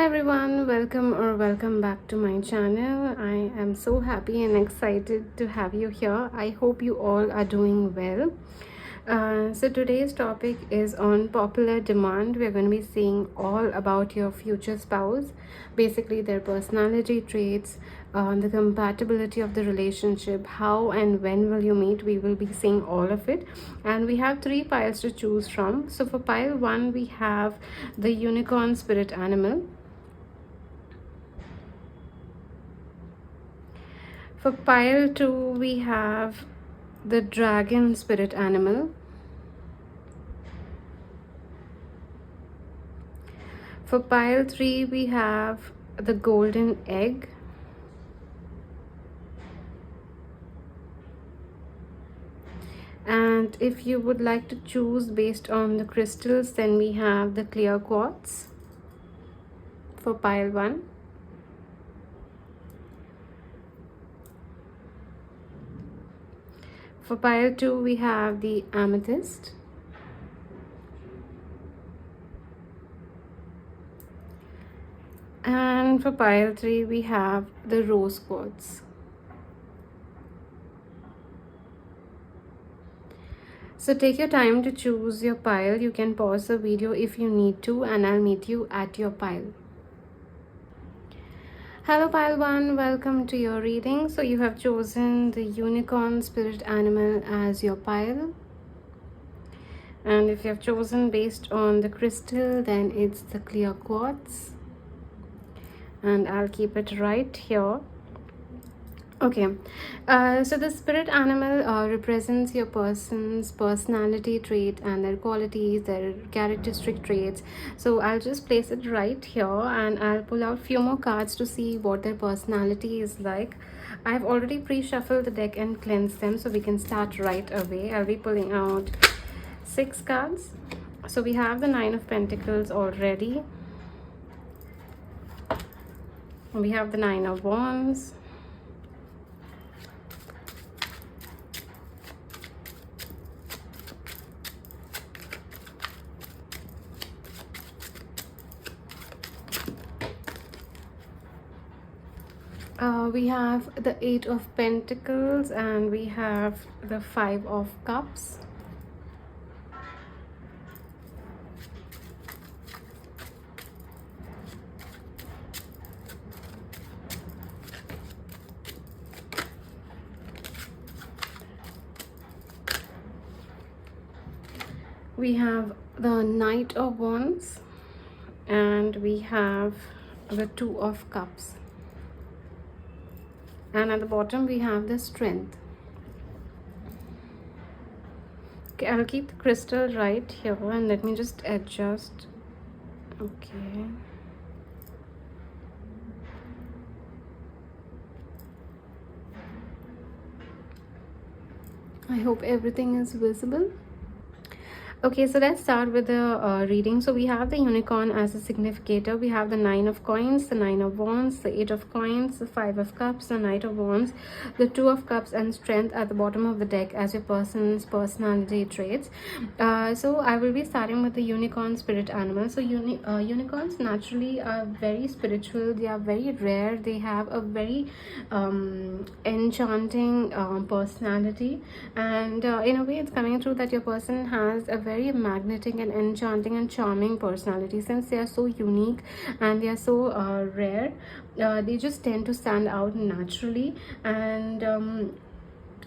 everyone, welcome back to my channel. I am so happy and excited to have you here. I hope you all are doing well. So today's topic is on popular demand. We're going to be seeing all about your future spouse, basically their personality traits, the compatibility of the relationship, how and when will you meet. We will be seeing all of it, and we have three piles to choose from. So for pile 1 we have the unicorn spirit animal. For pile 2 we have the dragon spirit animal. For pile 3 we have the golden egg. And if you would like to choose based on the crystals, then we have the clear quartz for pile 1. For pile 2 we have the amethyst. And for pile 3 we have the rose quartz. So take your time to choose your pile. You can pause the video if you need to, and I'll meet you at your pile. Hello pile 1, welcome to your reading. So you have chosen the unicorn spirit animal as your pile. And if you have chosen based on the crystal, then it's the clear quartz. And I'll keep it right here. Okay, so the spirit animal represents your person's personality trait and their qualities, their characteristic traits. So I'll just place it right here, and I'll pull out few more cards to see what their personality is like. I've already pre-shuffled the deck and cleansed them, so we can start right away. I'll be pulling out 6 cards. So we have the 9 of Pentacles already. We have the 9 of Wands. We have the 8 of Pentacles, and we have the 5 of Cups. We have the Knight of Wands, and we have the 2 of Cups. And at the bottom we have the Strength. Okay, I'll keep the crystal right here, and let me just adjust. Okay. I hope everything is visible. Okay, so let's start with the reading. So we have the unicorn as a significator. We have the 9 of coins, the 9 of wands, the 8 of coins, the 5 of cups, the Knight of wands, the 2 of cups, and strength at the bottom of the deck as your person's personality traits. So I will be starting with the unicorn spirit animal. So unicorns naturally are very spiritual. They are very rare. They have a very enchanting personality, and in a way it's coming through that your person has a very magnetic and enchanting and charming personality. Since they are so unique and they are so rare, they just tend to stand out naturally. And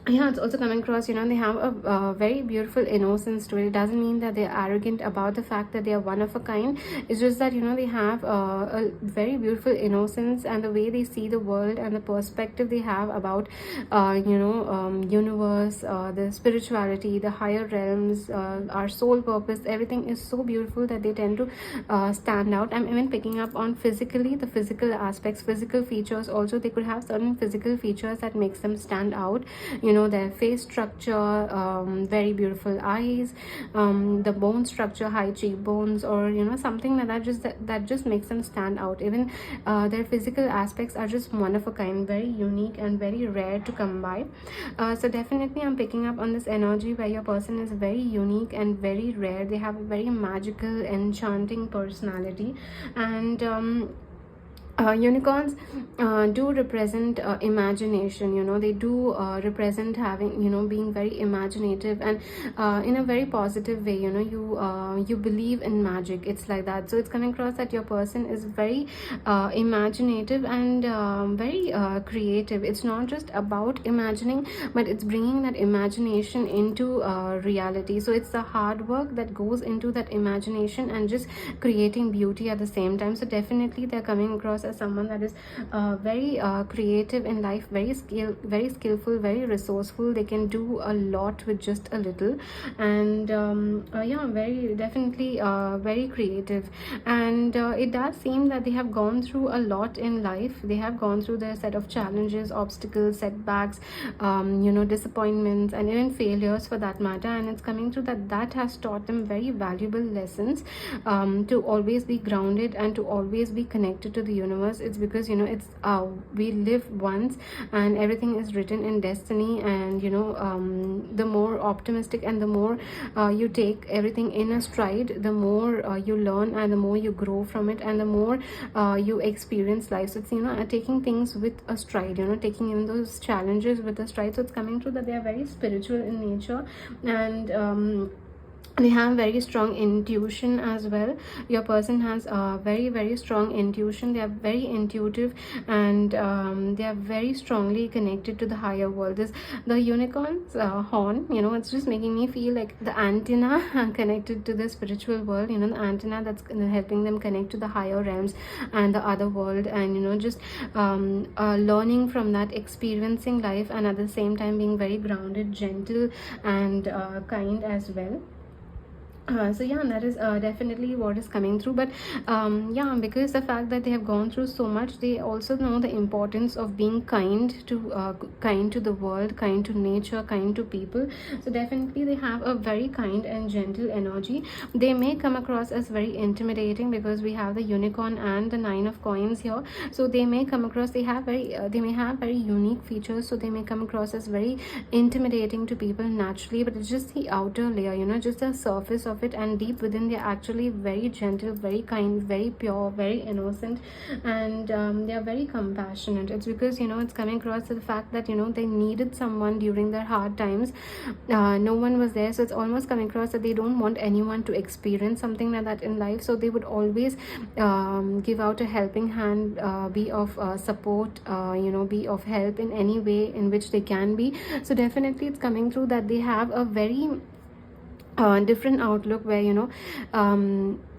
yeah, it's also coming across, they have a very beautiful innocence to it. It doesn't mean that they're arrogant about the fact that they are one of a kind. It's just that they have a very beautiful innocence, and the way they see the world and the perspective they have about universe, the spirituality, the higher realms, our soul purpose, everything is so beautiful that they tend to stand out. I'm even picking up on physically, the physical aspects, physical features also. They could have certain physical features that makes them stand out. Their face structure, very beautiful eyes, the bone structure, high cheekbones, or something like that just makes them stand out. Even their physical aspects are just one of a kind, very unique and very rare to come by. So definitely I'm picking up on this energy where your person is very unique and very rare. They have a very magical, enchanting personality, and Unicorns do represent imagination. They do represent having, being very imaginative, and in a very positive way. You believe in magic, it's like that. So it's coming across that your person is very imaginative and very creative. It's not just about imagining, but it's bringing that imagination into reality. So it's the hard work that goes into that imagination and just creating beauty at the same time. So definitely they're coming across as someone that is very creative in life, very skillful, very resourceful. They can do a lot with just a little. And yeah, very definitely very creative. And it does seem that they have gone through a lot in life. They have gone through their set of challenges, obstacles, setbacks, disappointments, and even failures for that matter. And it's coming through that has taught them very valuable lessons, to always be grounded and to always be connected to the universe. It's because it's we live once, and everything is written in destiny. And the more optimistic and the more you take everything in a stride, the more you learn, and the more you grow from it, and the more you experience life. So it's taking things with a stride, taking in those challenges with a stride. So it's coming through that they are very spiritual in nature, and they have very strong intuition as well. Your person has very, very strong intuition. They are very intuitive, and they are very strongly connected to the higher world. The unicorn's horn, it's just making me feel like the antenna connected to the spiritual world, the antenna that's helping them connect to the higher realms and the other world. And just learning from that, experiencing life, and at the same time being very grounded, gentle, and kind as well. So yeah, that is definitely what is coming through. But yeah, because the fact that they have gone through so much, they also know the importance of being kind to the world, kind to nature, kind to people. So definitely they have a very kind and gentle energy. They may come across as very intimidating, because we have the unicorn and the 9 of coins here. So they may come across, they may have very unique features. So they may come across as very intimidating to people naturally, but it's just the outer layer, just the surface of it, and deep within they're actually very gentle, very kind, very pure, very innocent, and they are very compassionate. It's because it's coming across to the fact that they needed someone during their hard times. No one was there. So it's almost coming across that they don't want anyone to experience something like that in life. So they would always give out a helping hand, be of support, be of help in any way in which they can be. So definitely it's coming through that they have a very different outlook, where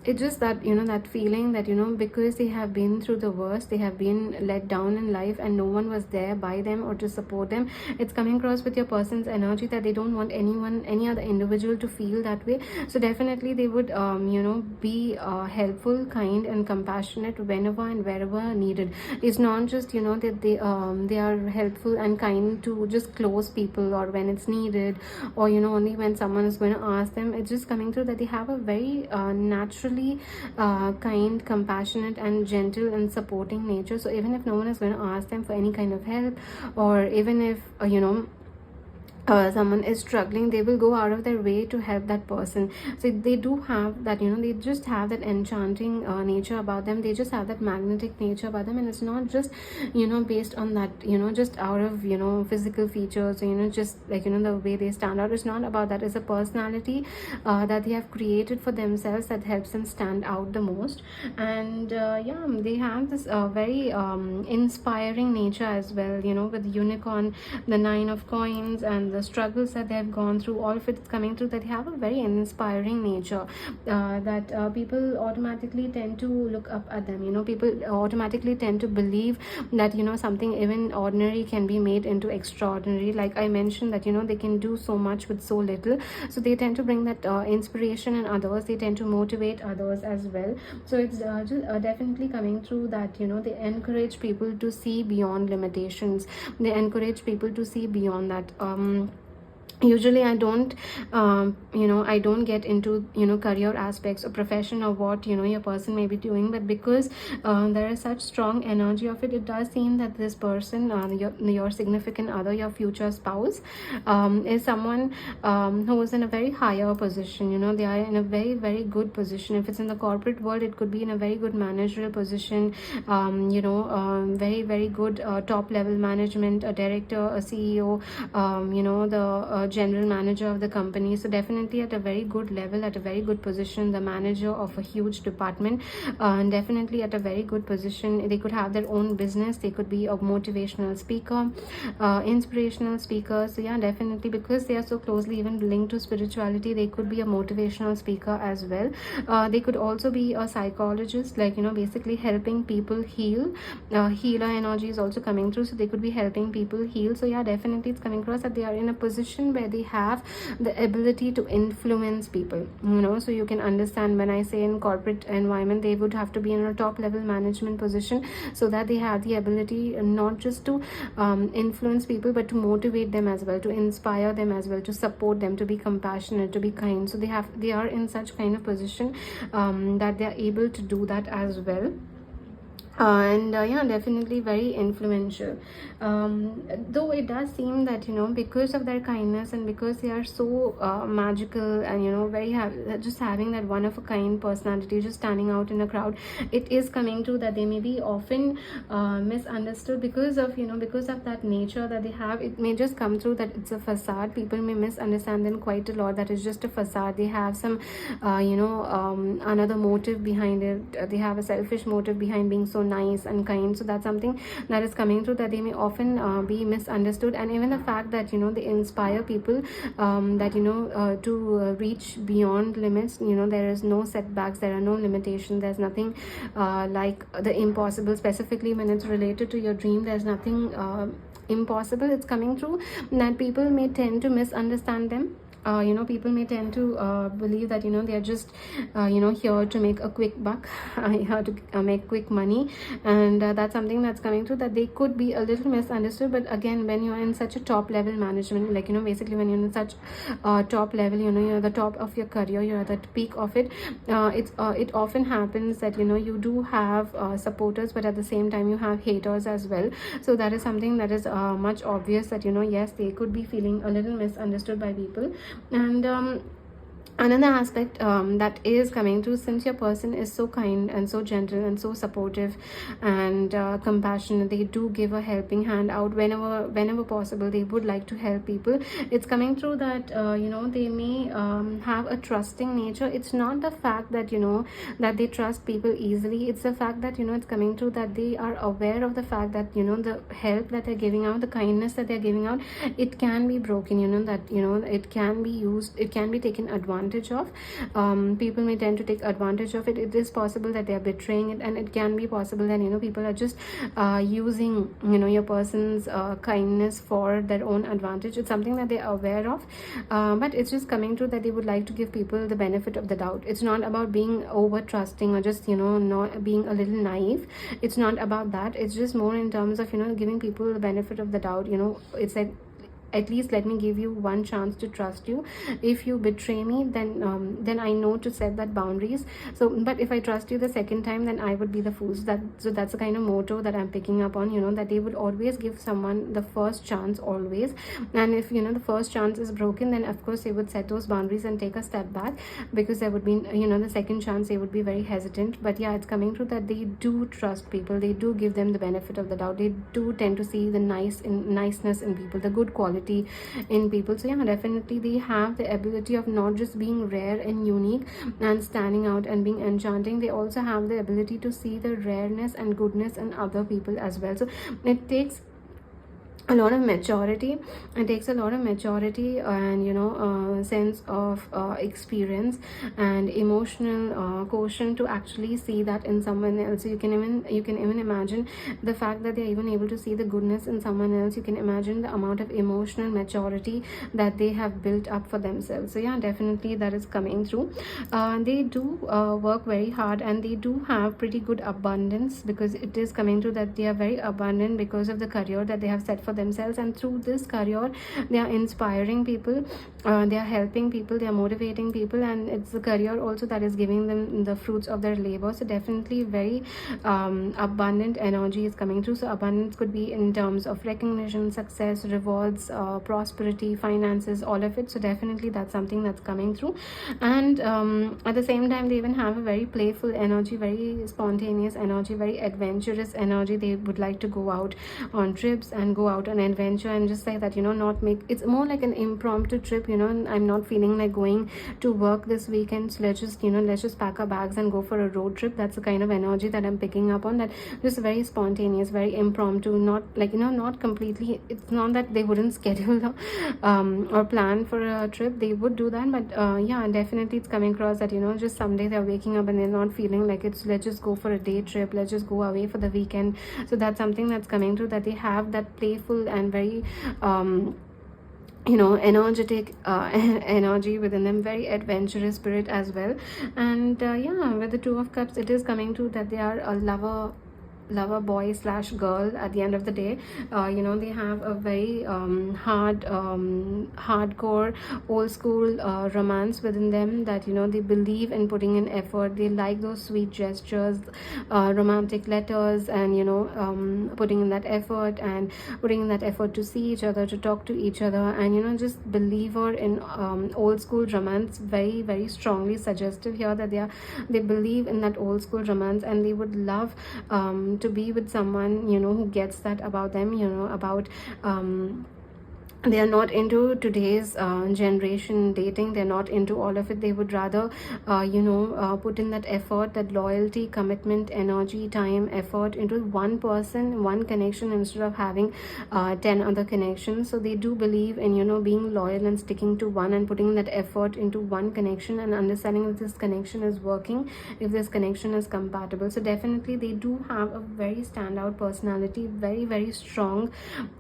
it's just that that feeling that because they have been through the worst, they have been let down in life, and no one was there by them or to support them. It's coming across with your person's energy that they don't want any other individual to feel that way. So definitely they would be helpful, kind, and compassionate whenever and wherever needed. It's not just that they are helpful and kind to just close people, or when it's needed, or only when someone is going to ask them. It's just coming through that they have a very natural, kind, compassionate, and gentle and supporting nature. So even if no one is going to ask them for any kind of help, or even if someone is struggling, they will go out of their way to help that person. So they do have that they just have that enchanting nature about them. They just have that magnetic nature about them, and it's not just based on that just out of physical features, just like the way they stand out. It's not about that. It's a personality that they have created for themselves that helps them stand out the most. And yeah, they have this very inspiring nature as well, with unicorn, the 9 of coins, and the struggles that they have gone through. All of it's coming through that they have a very inspiring nature, that people automatically tend to look up at them. People automatically tend to believe that something even ordinary can be made into extraordinary. Like I mentioned, that they can do so much with so little. So they tend to bring that inspiration in others. They tend to motivate others as well. So it's just definitely coming through that they encourage people to see beyond limitations. They encourage people to see beyond that. usually I don't I don't get into career aspects or profession or what your person may be doing, but because there is such strong energy of it, it does seem that this person, your significant other, your future spouse, is someone who is in a very higher position. They are in a very, very good position. If it's in the corporate world, it could be in a very good managerial position, very, very good top level management, a director, a CEO, the general manager of the company. So definitely at a very good level, at a very good position, the manager of a huge department, definitely at a very good position. They could have their own business. They could be a motivational speaker, inspirational speaker. So yeah, definitely, because they are so closely even linked to spirituality, they could be a motivational speaker as well. They could also be a psychologist, like basically helping people heal. Healer energy is also coming through, so they could be helping people heal. So yeah, definitely it's coming across that they are in a position where they have the ability to influence people. So you can understand when I say in corporate environment, they would have to be in a top level management position, so that they have the ability not just to influence people, but to motivate them as well, to inspire them as well, to support them, to be compassionate, to be kind. So they are in such kind of position that they are able to do that as well. And yeah, definitely very influential. Though it does seem that because of their kindness and because they are so magical and very just having that one of a kind personality, just standing out in a crowd, it is coming to that they may be often misunderstood because of because of that nature that they have. It may just come through that it's a facade. People may misunderstand them quite a lot, that is just a facade. They have some another motive behind it. They have a selfish motive behind being so nice and kind. So that's something that is coming through, that they may often be misunderstood. And even the fact that they inspire people, that to reach beyond limits. There is no setbacks, there are no limitations, there's nothing like the impossible. Specifically when it's related to your dream, there's nothing impossible. It's coming through that people may tend to misunderstand them. People may tend to believe that they are just here to make a quick buck, here to make quick money. And that's something that's coming through, that they could be a little misunderstood. But again, when you're in such a top level management, like basically when you're in such top level, you're the top of your career, you're at the peak of it. It often happens that you do have supporters, but at the same time you have haters as well. So that is something that is much obvious, that yes, they could be feeling a little misunderstood by people. And another aspect that is coming through, since your person is so kind and so gentle and so supportive and compassionate, they do give a helping hand out whenever possible. They would like to help people. It's coming through that they may have a trusting nature. It's not the fact that that they trust people easily. It's the fact that it's coming through that they are aware of the fact that the help that they're giving out, the kindness that they're giving out, it can be broken. That it can be used, it can be taken advantage of. People may tend to take advantage of it. It is possible that they are betraying it, and it can be possible that people are just using your person's kindness for their own advantage. It's something that they are aware of, but it's just coming through that they would like to give people the benefit of the doubt. It's not about being over trusting or just not being a little naive. It's not about that. It's just more in terms of giving people the benefit of the doubt. It's like, at least let me give you one chance to trust you. If you betray me, then I know to set that boundaries. So but if I trust you the second time, then I would be the fool. So that's the kind of motto that I'm picking up on, that they would always give someone the first chance, always. And if the first chance is broken, then of course they would set those boundaries and take a step back, because there would be the second chance they would be very hesitant. But yeah, it's coming through that they do trust people. They do give them the benefit of the doubt. They do tend to see the niceness in people, the good quality in people. So yeah, definitely they have the ability of not just being rare and unique and standing out and being enchanting. They also have the ability to see the rareness and goodness in other people as well. So it takes a lot of maturity. It takes a lot of maturity and sense of experience and emotional quotient to actually see that in someone else. So you can even imagine the fact that they're even able to see the goodness in someone else. You can imagine the amount of emotional maturity that they have built up for themselves. So yeah, definitely that is coming through. They do work very hard, and they do have pretty good abundance, because it is coming through that they are very abundant because of the career that they have set for for themselves, and through this career they are inspiring people, they are helping people, they are motivating people, and it's the career also that is giving them the fruits of their labor. So definitely very abundant energy is coming through. So abundance could be in terms of recognition, success, rewards, prosperity, finances, all of it. So definitely that's something that's coming through. And at the same time, they even have a very playful energy, very spontaneous energy, very adventurous energy. They would like to go out on trips and go out on adventure, and just say that, not make it's more like an impromptu trip. I'm not feeling like going to work this weekend, so let's just pack our bags and go for a road trip. That's the kind of energy that I'm picking up on, that just very spontaneous, very impromptu, not like, not completely, it's not that they wouldn't schedule or plan for a trip. They would do that, but yeah, definitely it's coming across that, just someday they're waking up and they're not feeling like it's, let's just go for a day trip, let's just go away for the weekend. So that's something that's coming through, that they have that playful and very energetic energy within them, very adventurous spirit as well. And yeah, with the Two of Cups, it is coming through that they are a lover boy slash girl at the end of the day. They have a very hardcore old school romance within them, that they believe in putting in effort. They like those sweet gestures, romantic letters, and putting in that effort, to see each other, to talk to each other, and just believer in old school romance. Very, very strongly suggestive here that they believe in that old school romance, and they would love to be with someone who gets that about them, about they are not into today's generation dating. They're not into all of it. They would rather put in that effort, that loyalty, commitment, energy, time, effort into one person, one connection, instead of having 10 other connections. So they do believe in being loyal and sticking to one, and putting that effort into one connection, and understanding if this connection is working, if this connection is compatible. So definitely they do have a very standout personality, very, very strong.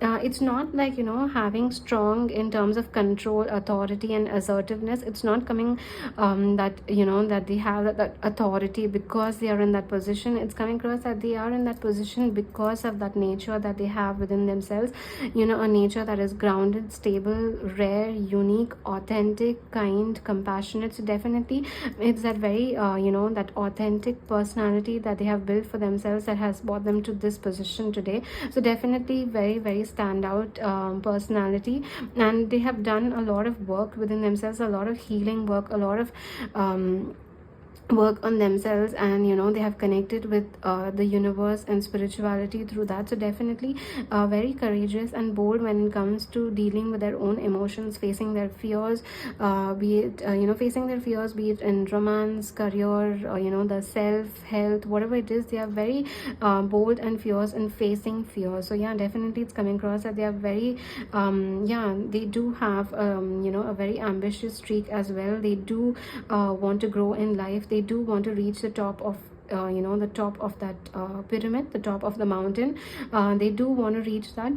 It's not like having strong in terms of control, authority, and assertiveness. It's not coming that that they have that authority because they are in that position. It's coming across that they are in that position because of that nature that they have within themselves, a nature that is grounded, stable, rare, unique, authentic, kind, compassionate. So definitely it's that very that authentic personality that they have built for themselves, that has brought them to this position today. So definitely very, very standout personality, and they have done a lot of work within themselves, a lot of healing work, a lot of work on themselves, and they have connected with the universe and spirituality through that. So definitely very courageous and bold when it comes to dealing with their own emotions, facing their fears, be it facing their fears, be it in romance, career, the self, health, whatever it is. They are very bold and fierce in facing fear. So yeah, definitely it's coming across that they are very they do have a very ambitious streak as well. They do want to grow in life. They do want to reach the top of the top of that pyramid, the top of the mountain. They do want to reach that,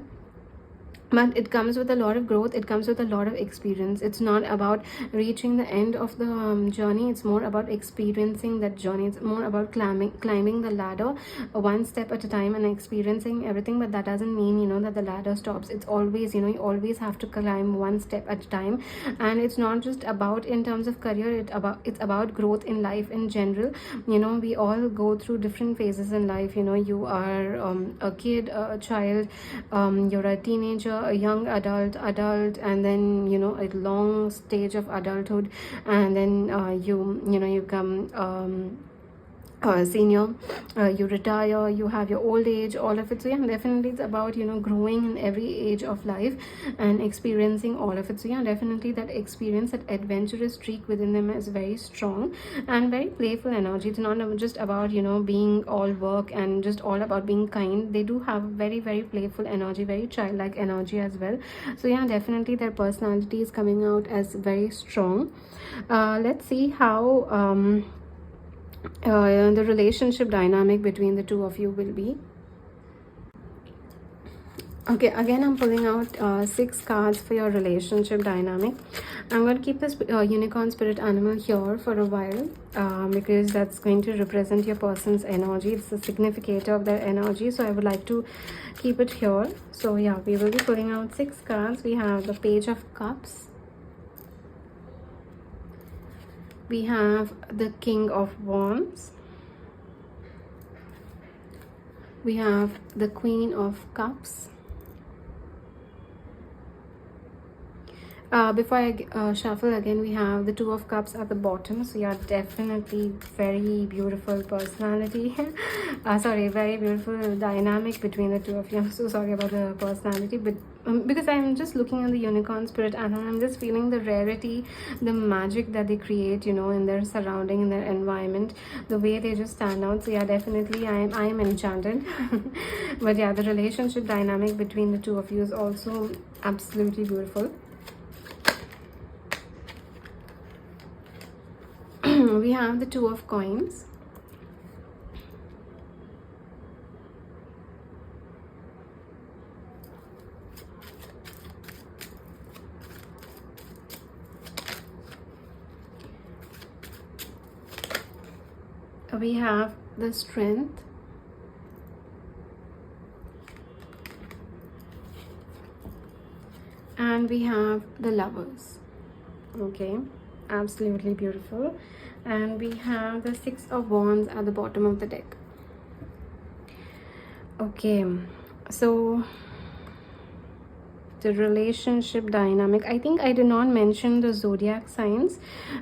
but it comes with a lot of growth. It comes with a lot of experience. It's not about reaching the end of the journey. It's more about experiencing that journey. It's more about climbing the ladder one step at a time and experiencing everything. But that doesn't mean that the ladder stops. It's always you always have to climb one step at a time. And it's not just about in terms of career. It's about growth in life in general. We all go through different phases in life. You are a kid, a child, you're a teenager, a young adult, and then a long stage of adulthood, and then you come senior, you retire, you have your old age, all of it. So yeah, definitely it's about growing in every age of life and experiencing all of it. So yeah, definitely that experience, that adventurous streak within them is very strong, and very playful energy. It's not just about being all work and just all about being kind. They do have very, very playful energy, very childlike energy as well. So yeah, definitely their personality is coming out as very strong. Let's see how the relationship dynamic between the two of you will be. Okay, again, I'm pulling out 6 cards for your relationship dynamic. I'm going to keep this unicorn spirit animal here for a while because that's going to represent your person's energy. It's the significator of their energy. So I would like to keep it here. So yeah, we will be pulling out 6 cards. We have the Page of Cups. We have the King of Wands. We have the Queen of Cups. Before I shuffle again, we have the Two of Cups at the bottom. So yeah, definitely very beautiful personality. Sorry, very beautiful dynamic between the two of you. I'm so sorry about the personality, but because I'm just looking at the unicorn spirit and I'm just feeling the rarity, the magic that they create, you know, in their surrounding, in their environment, the way they just stand out. So yeah, definitely I am enchanted. But yeah, the relationship dynamic between the two of you is also absolutely beautiful. We have the Two of Coins. We have the Strength. And we have the Lovers. Okay, absolutely beautiful. And we have the Six of Wands at the bottom of the deck. Okay, so the relationship dynamic, I think I did not mention the zodiac signs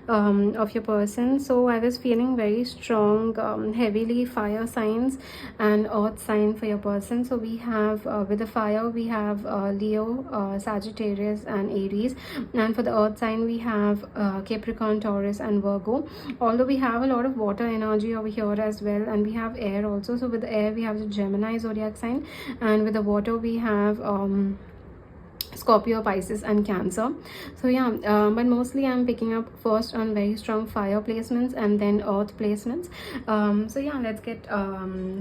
of your person. So I was feeling very strong heavily fire signs and earth sign for your person. So we have with the fire we have Leo, Sagittarius and Aries, and for the earth sign we have Capricorn, Taurus and Virgo. Although we have a lot of water energy over here as well, and we have air also. So with the air we have the Gemini zodiac sign, and with the water we have Scorpio, Pisces and Cancer. So yeah, but mostly I'm picking up first on very strong fire placements and then earth placements. So yeah, let's get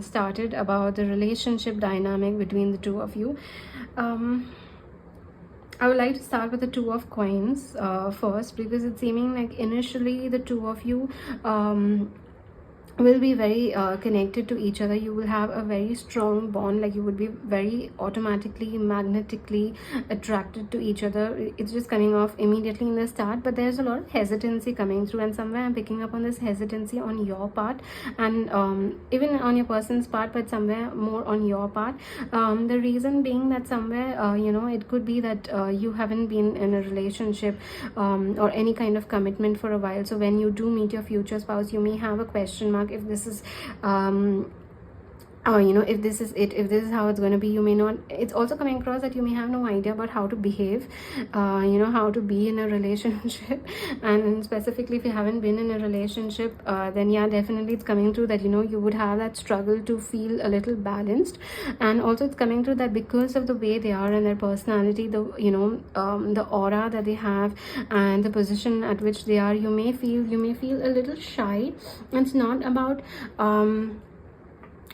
started about the relationship dynamic between the two of you. I would like to start with the Two of Coins first, because it's seeming like initially the two of you will be very connected to each other. You will have a very strong bond, like you would be very automatically magnetically attracted to each other. It's just coming off immediately in the start, but there's a lot of hesitancy coming through, and somewhere I'm picking up on this hesitancy on your part, and even on your person's part, but somewhere more on your part. The reason being that somewhere you know, it could be that you haven't been in a relationship or any kind of commitment for a while. So when you do meet your future spouse, you may have a question mark if this is you know, if this is it, if this is how it's going to be. You may not, it's also coming across that you may have no idea about how to behave, you know, how to be in a relationship. And specifically if you haven't been in a relationship, then yeah, definitely it's coming through that, you know, you would have that struggle to feel a little balanced. And also it's coming through that because of the way they are and their personality, the, you know, the aura that they have and the position at which they are, you may feel a little shy. It's not about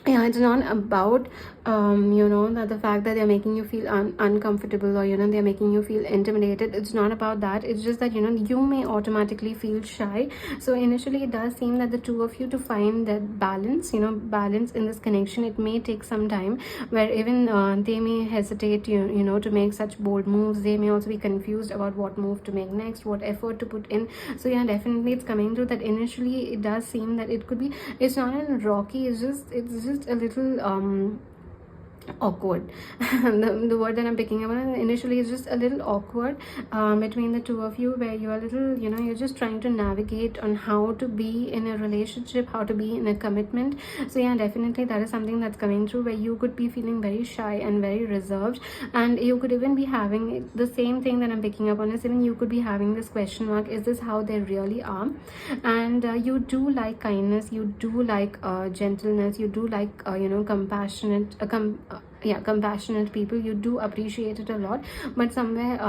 yeah, it's not about you know, that the fact that they're making you feel uncomfortable, or you know, they're making you feel intimidated. It's not about that. It's just that, you know, you may automatically feel shy. So initially it does seem that the two of you, to find that balance, you know, balance in this connection, it may take some time, where even they may hesitate, you know, to make such bold moves. They may also be confused about what move to make next, what effort to put in. So yeah, definitely it's coming through that initially it does seem that it could be, it's not in rocky, it's just a little awkward. The word that I'm picking up on initially is just a little awkward between the two of you, where you're a little, you know, you're just trying to navigate on how to be in a relationship, how to be in a commitment. So yeah, definitely that is something that's coming through, where you could be feeling very shy and very reserved, and you could even be having the same thing that I'm picking up on is, even you could be having this question mark, is this how they really are? And you do like kindness, you do like gentleness, you do like you know, compassionate yeah, compassionate people. You do appreciate it a lot, but somewhere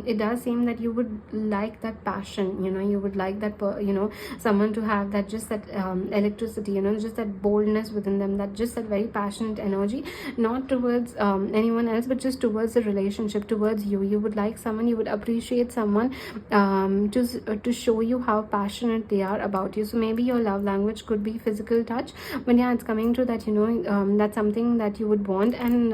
it does seem that you would like that passion, you know, you would like that you know, someone to have that, just that electricity, you know, just that boldness within them, that just that very passionate energy, not towards anyone else, but just towards the relationship, towards you. You would like someone, you would appreciate someone to show you how passionate they are about you. So maybe your love language could be physical touch, but yeah, it's coming to that, you know, that's something that you would want, and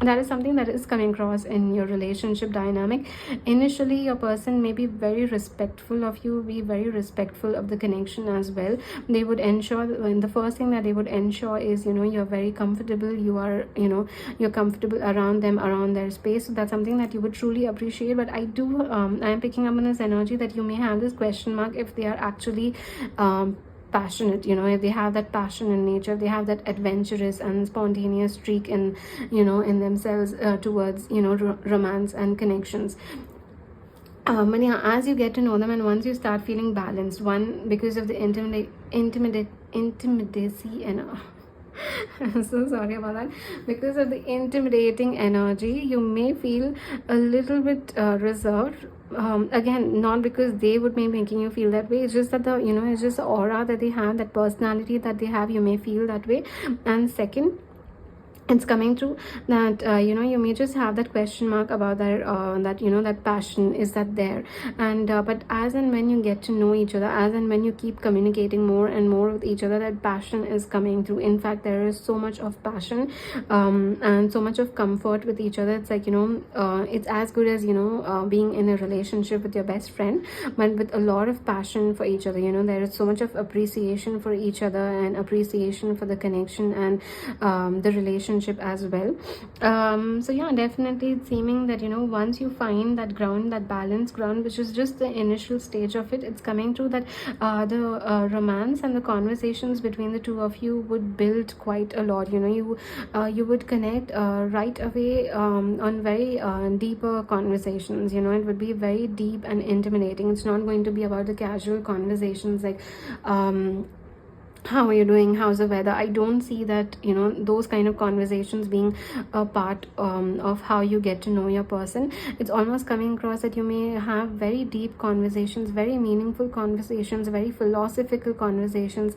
that is something that is coming across in your relationship dynamic. Initially, your person may be very respectful of you, be very respectful of the connection as well. They would ensure, the first thing that they would ensure is, you know, you're very comfortable, you are, you know, you're comfortable around them, around their space. So that's something that you would truly appreciate. But I am picking up on this energy that you may have this question mark if they are actually passionate, you know, if they have that passion in nature, they have that adventurous and spontaneous streak in, you know, in themselves towards, you know, romance and connections. But yeah, as you get to know them, and once you start feeling balanced, one, because of the intimidacy and I'm so sorry about that. Because of the intimidating energy, you may feel a little bit reserved. Again, not because they would be making you feel that way. It's just that the, you know, it's just the aura that they have, that personality that they have. You may feel that way. And second, it's coming through that you know, you may just have that question mark about that that, you know, that passion, is that there? And but as and when you get to know each other, as and when you keep communicating more and more with each other, that passion is coming through. In fact, there is so much of passion and so much of comfort with each other. It's like, you know, it's as good as, you know, being in a relationship with your best friend, but with a lot of passion for each other. You know, there is so much of appreciation for each other, and appreciation for the connection and the relationship as well. So yeah, definitely it's seeming that, you know, once you find that ground, that balanced ground, which is just the initial stage of it, it's coming through that the romance and the conversations between the two of you would build quite a lot. You know, you would connect right away on very deeper conversations. You know, it would be very deep and intimidating. It's not going to be about the casual conversations like how are you doing, how's the weather. I don't see that, you know, those kind of conversations being a part of how you get to know your person. It's almost coming across that you may have very deep conversations, very meaningful conversations, very philosophical conversations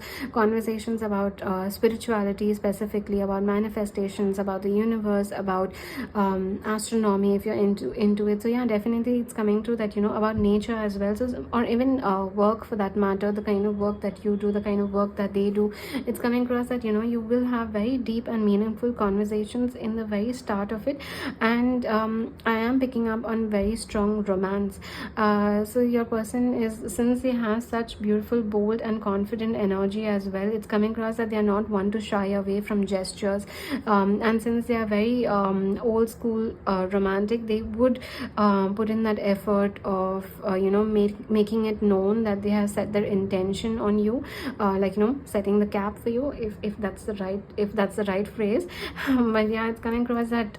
about spirituality, specifically about manifestations, about the universe, about astronomy, if you're into it. So yeah, definitely it's coming through that, you know, about nature as well. So, or even work for that matter, the kind of work that you do, the kind of work that they do. It's coming across that, you know, you will have very deep and meaningful conversations in the very start of it. And I am picking up on very strong romance. So your person is, since they have such beautiful, bold and confident energy as well, it's coming across that they are not one to shy away from gestures, and since they are very old school romantic, they would put in that effort of you know, making it known that they have set their intention on you, like, you know, setting the cap for you, if that's the right phrase. But yeah, it's coming across that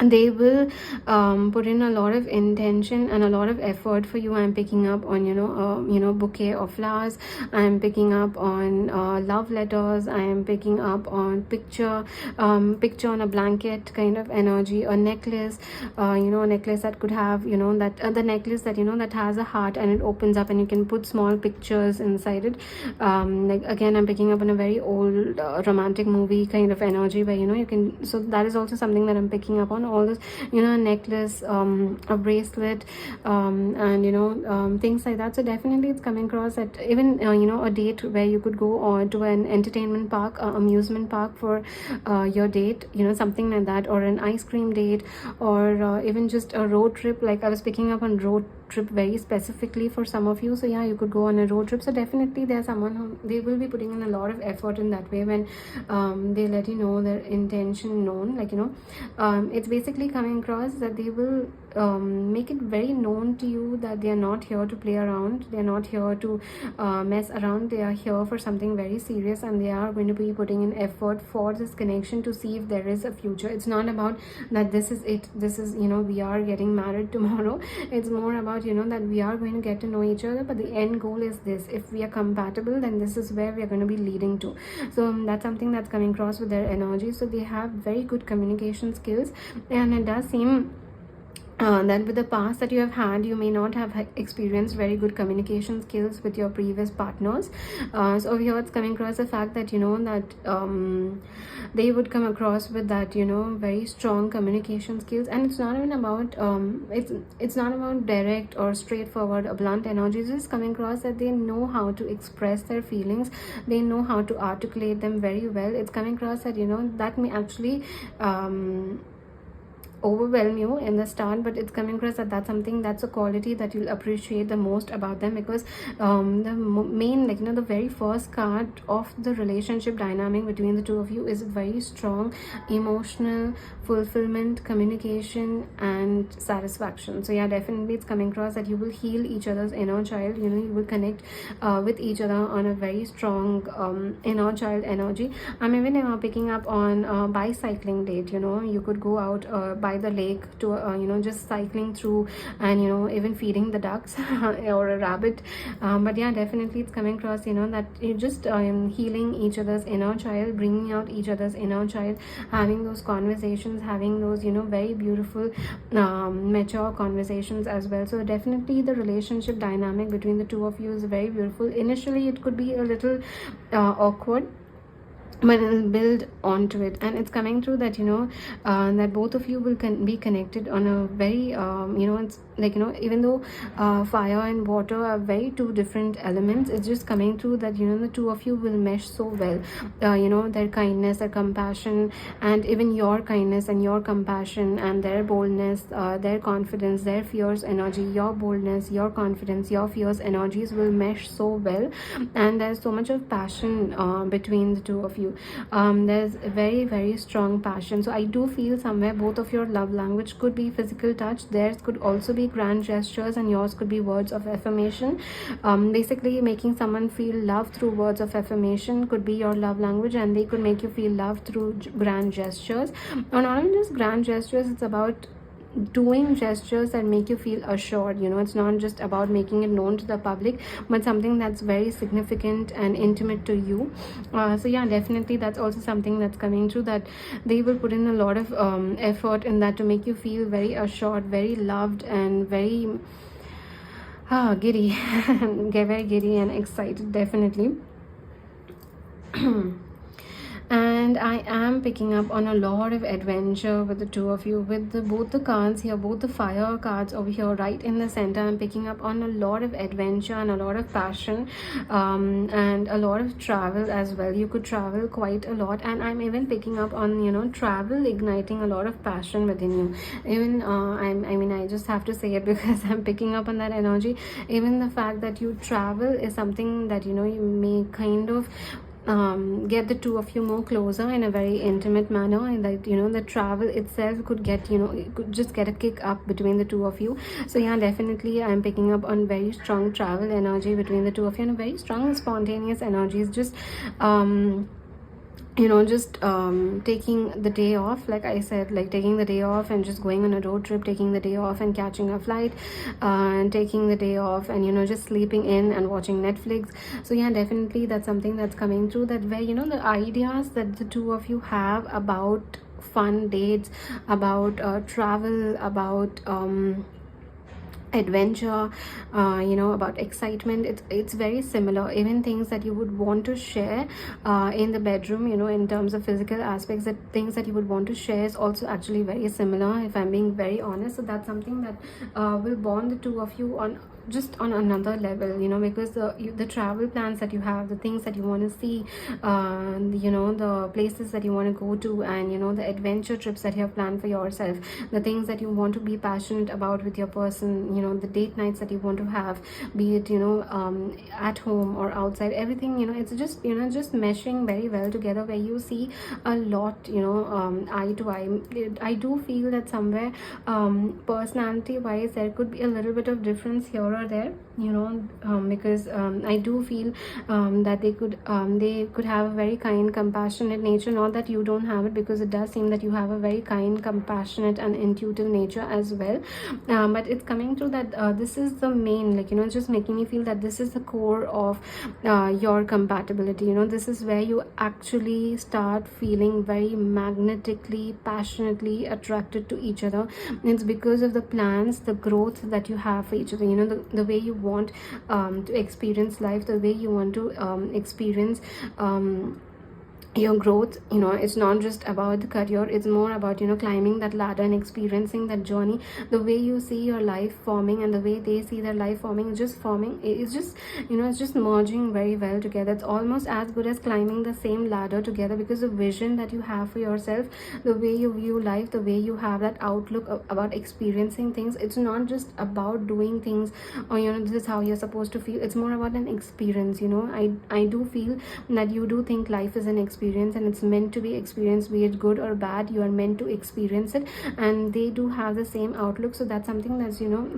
they will put in a lot of intention and a lot of effort for you. I'm picking up on, you know, bouquet of flowers. I'm picking up on love letters. I am picking up on picture on a blanket kind of energy, a necklace, you know, a necklace that could have, you know, that the necklace that, you know, that has a heart and it opens up and you can put small pictures inside it. Like, again, I'm picking up on a very old romantic movie kind of energy where, you know, you can, so that is also something that I'm picking up on. All this, you know, a necklace, a bracelet, and you know, things like that. So definitely it's coming across that even you know, a date where you could go on to an entertainment park, amusement park for your date, you know, something like that, or an ice cream date, or even just a road trip. Like, I was picking up on road trip very specifically for some of you. So yeah, you could go on a road trip. So definitely there's someone who, they will be putting in a lot of effort in that way when they let you know their intention known. Like, you know, it's basically coming across that they will make it very known to you that they are not here to play around, they are not here to mess around. They are here for something very serious, and they are going to be putting in effort for this connection to see if there is a future. It's not about that this is it, this is, you know, we are getting married tomorrow. It's more about, you know, that we are going to get to know each other, but the end goal is this. If we are compatible, then this is where we are going to be leading to. So that's something that's coming across with their energy. So they have very good communication skills, and it does seem that with the past that you have had, you may not have experienced very good communication skills with your previous partners. So here it's coming across the fact that, you know, that they would come across with that, you know, very strong communication skills. And it's not even about it's not about direct or straightforward or blunt energy. It's just coming across that they know how to express their feelings, they know how to articulate them very well. It's coming across that, you know, that may actually overwhelm you in the start, but it's coming across that that's something, that's a quality that you'll appreciate the most about them, because the main, like, you know, the very first card of the relationship dynamic between the two of you is very strong emotional fulfillment, communication, and satisfaction. So yeah, definitely it's coming across that you will heal each other's inner child. You know, you will connect with each other on a very strong inner child energy. I'm even picking up on bicycling date. You know, you could go out by the lake to you know, just cycling through, and, you know, even feeding the ducks or a rabbit. But yeah, definitely it's coming across, you know, that you're just healing each other's inner child, bringing out each other's inner child, having those conversations, having those, you know, very beautiful mature conversations as well. So definitely the relationship dynamic between the two of you is very beautiful. Initially it could be a little awkward, but it'll build onto it, and it's coming through that, you know, that both of you will be connected on a very you know, it's like, you know, even though fire and water are very two different elements, it's just coming through that, you know, the two of you will mesh so well. You know, their kindness, their compassion, and even your kindness and your compassion, and their boldness, their confidence, their fierce energy, your boldness, your confidence, your fierce energies will mesh so well. And there's so much of passion between the two of you. There's a very, very strong passion. So I do feel somewhere both of your love language could be physical touch, theirs could also be grand gestures, and yours could be words of affirmation. Basically making someone feel love through words of affirmation could be your love language, and they could make you feel love through grand gestures. Or not even just grand gestures, it's about doing gestures that make you feel assured. You know, it's not just about making it known to the public, but something that's very significant and intimate to you. So yeah, definitely that's also something that's coming through, that they will put in a lot of effort in that to make you feel very assured, very loved, and very giddy get very giddy and excited, definitely. And I am picking up on a lot of adventure with the two of you, with both the cards here, both the fire cards over here right in the center. I'm picking up on a lot of adventure and a lot of passion, and a lot of travel as well. You could travel quite a lot, and I'm even picking up on, you know, travel igniting a lot of passion within you. Even I mean, I just have to say it because I'm picking up on that energy. Even the fact that you travel is something that, you know, you may kind of get the two of you more closer in a very intimate manner, and that, you know, the travel itself could get, you know, it could just get a kick up between the two of you. So yeah, definitely I'm picking up on very strong travel energy between the two of you, and a very strong spontaneous energies. Just you know, just taking the day off, like I said, like taking the day off and just going on a road trip, taking the day off and catching a flight, and taking the day off and, you know, just sleeping in and watching Netflix. So yeah, definitely that's something that's coming through, that where, you know, the ideas that the two of you have about fun dates, about travel, about adventure, you know, about excitement, it's very similar. Even things that you would want to share in the bedroom, you know, in terms of physical aspects, that things that you would want to share is also actually very similar, if I'm being very honest. So that's something that will bond the two of you on just on another level, you know, because the travel plans that you have, the things that you want to see, you know, the places that you want to go to, and you know, the adventure trips that you have planned for yourself, the things that you want to be passionate about with your person, you know, the date nights that you want to have, be it, you know, at home or outside, everything, you know, it's just, you know, just meshing very well together, where you see a lot, you know, eye to eye. I do feel that somewhere, personality wise, there could be a little bit of difference here or there, you know, because I do feel that they could have a very kind, compassionate nature. Not that you don't have it, because it does seem that you have a very kind, compassionate and intuitive nature as well, but it's coming through that this is the main, like, you know, just making me feel that this is the core of your compatibility. You know, this is where you actually start feeling very magnetically, passionately attracted to each other. It's because of the plans, the growth that you have for each other, you know, the way you want to experience life, the way you want to experience your growth. You know, it's not just about the career, it's more about, you know, climbing that ladder and experiencing that journey. The way you see your life forming and the way they see their life forming, it's just, you know, it's just merging very well together. It's almost as good as climbing the same ladder together, because the vision that you have for yourself, the way you view life, the way you have that outlook about experiencing things, it's not just about doing things, or you know, this is how you're supposed to feel. It's more about an experience. You know, I do feel that you do think life is an experience, and it's meant to be experienced, be it good or bad. You are meant to experience it, and they do have the same outlook. So that's something that's, you know,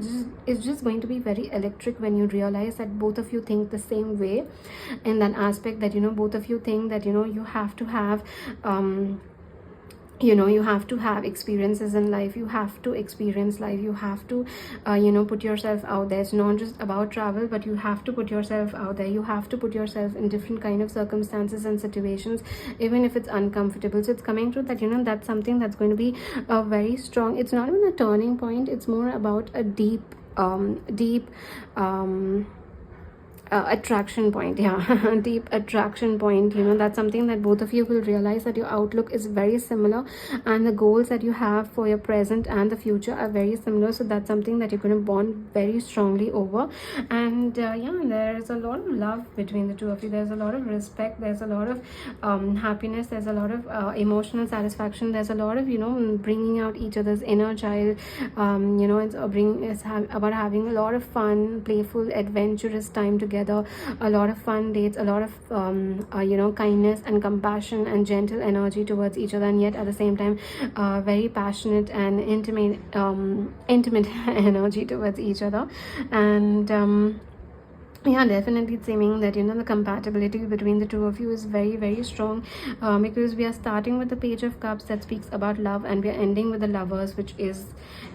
it's just going to be very electric when you realize that both of you think the same way in that aspect, that, you know, both of you think that, you know, you have to have you know, you have to have experiences in life, you have to experience life, you have to you know, put yourself out there. It's not just about travel, but you have to put yourself out there, you have to put yourself in different kind of circumstances and situations, even if it's uncomfortable. So it's coming through that, you know, that's something that's going to be a very strong, it's not even a turning point, it's more about a deep attraction point. Yeah, deep attraction point. You know, that's something that both of you will realize, that your outlook is very similar, and the goals that you have for your present and the future are very similar. So that's something that you're going to bond very strongly over. And yeah, there's a lot of love between the two of you, there's a lot of respect, there's a lot of happiness, there's a lot of emotional satisfaction, there's a lot of, you know, bringing out each other's inner child. You know, it's about having a lot of fun, playful, adventurous time together, a lot of fun dates, a lot of you know, kindness and compassion and gentle energy towards each other, and yet at the same time very passionate and intimate energy towards each other. And yeah, definitely it's seeming that, you know, the compatibility between the two of you is very, very strong, because we are starting with the Page of Cups that speaks about love, and we are ending with the Lovers, which is,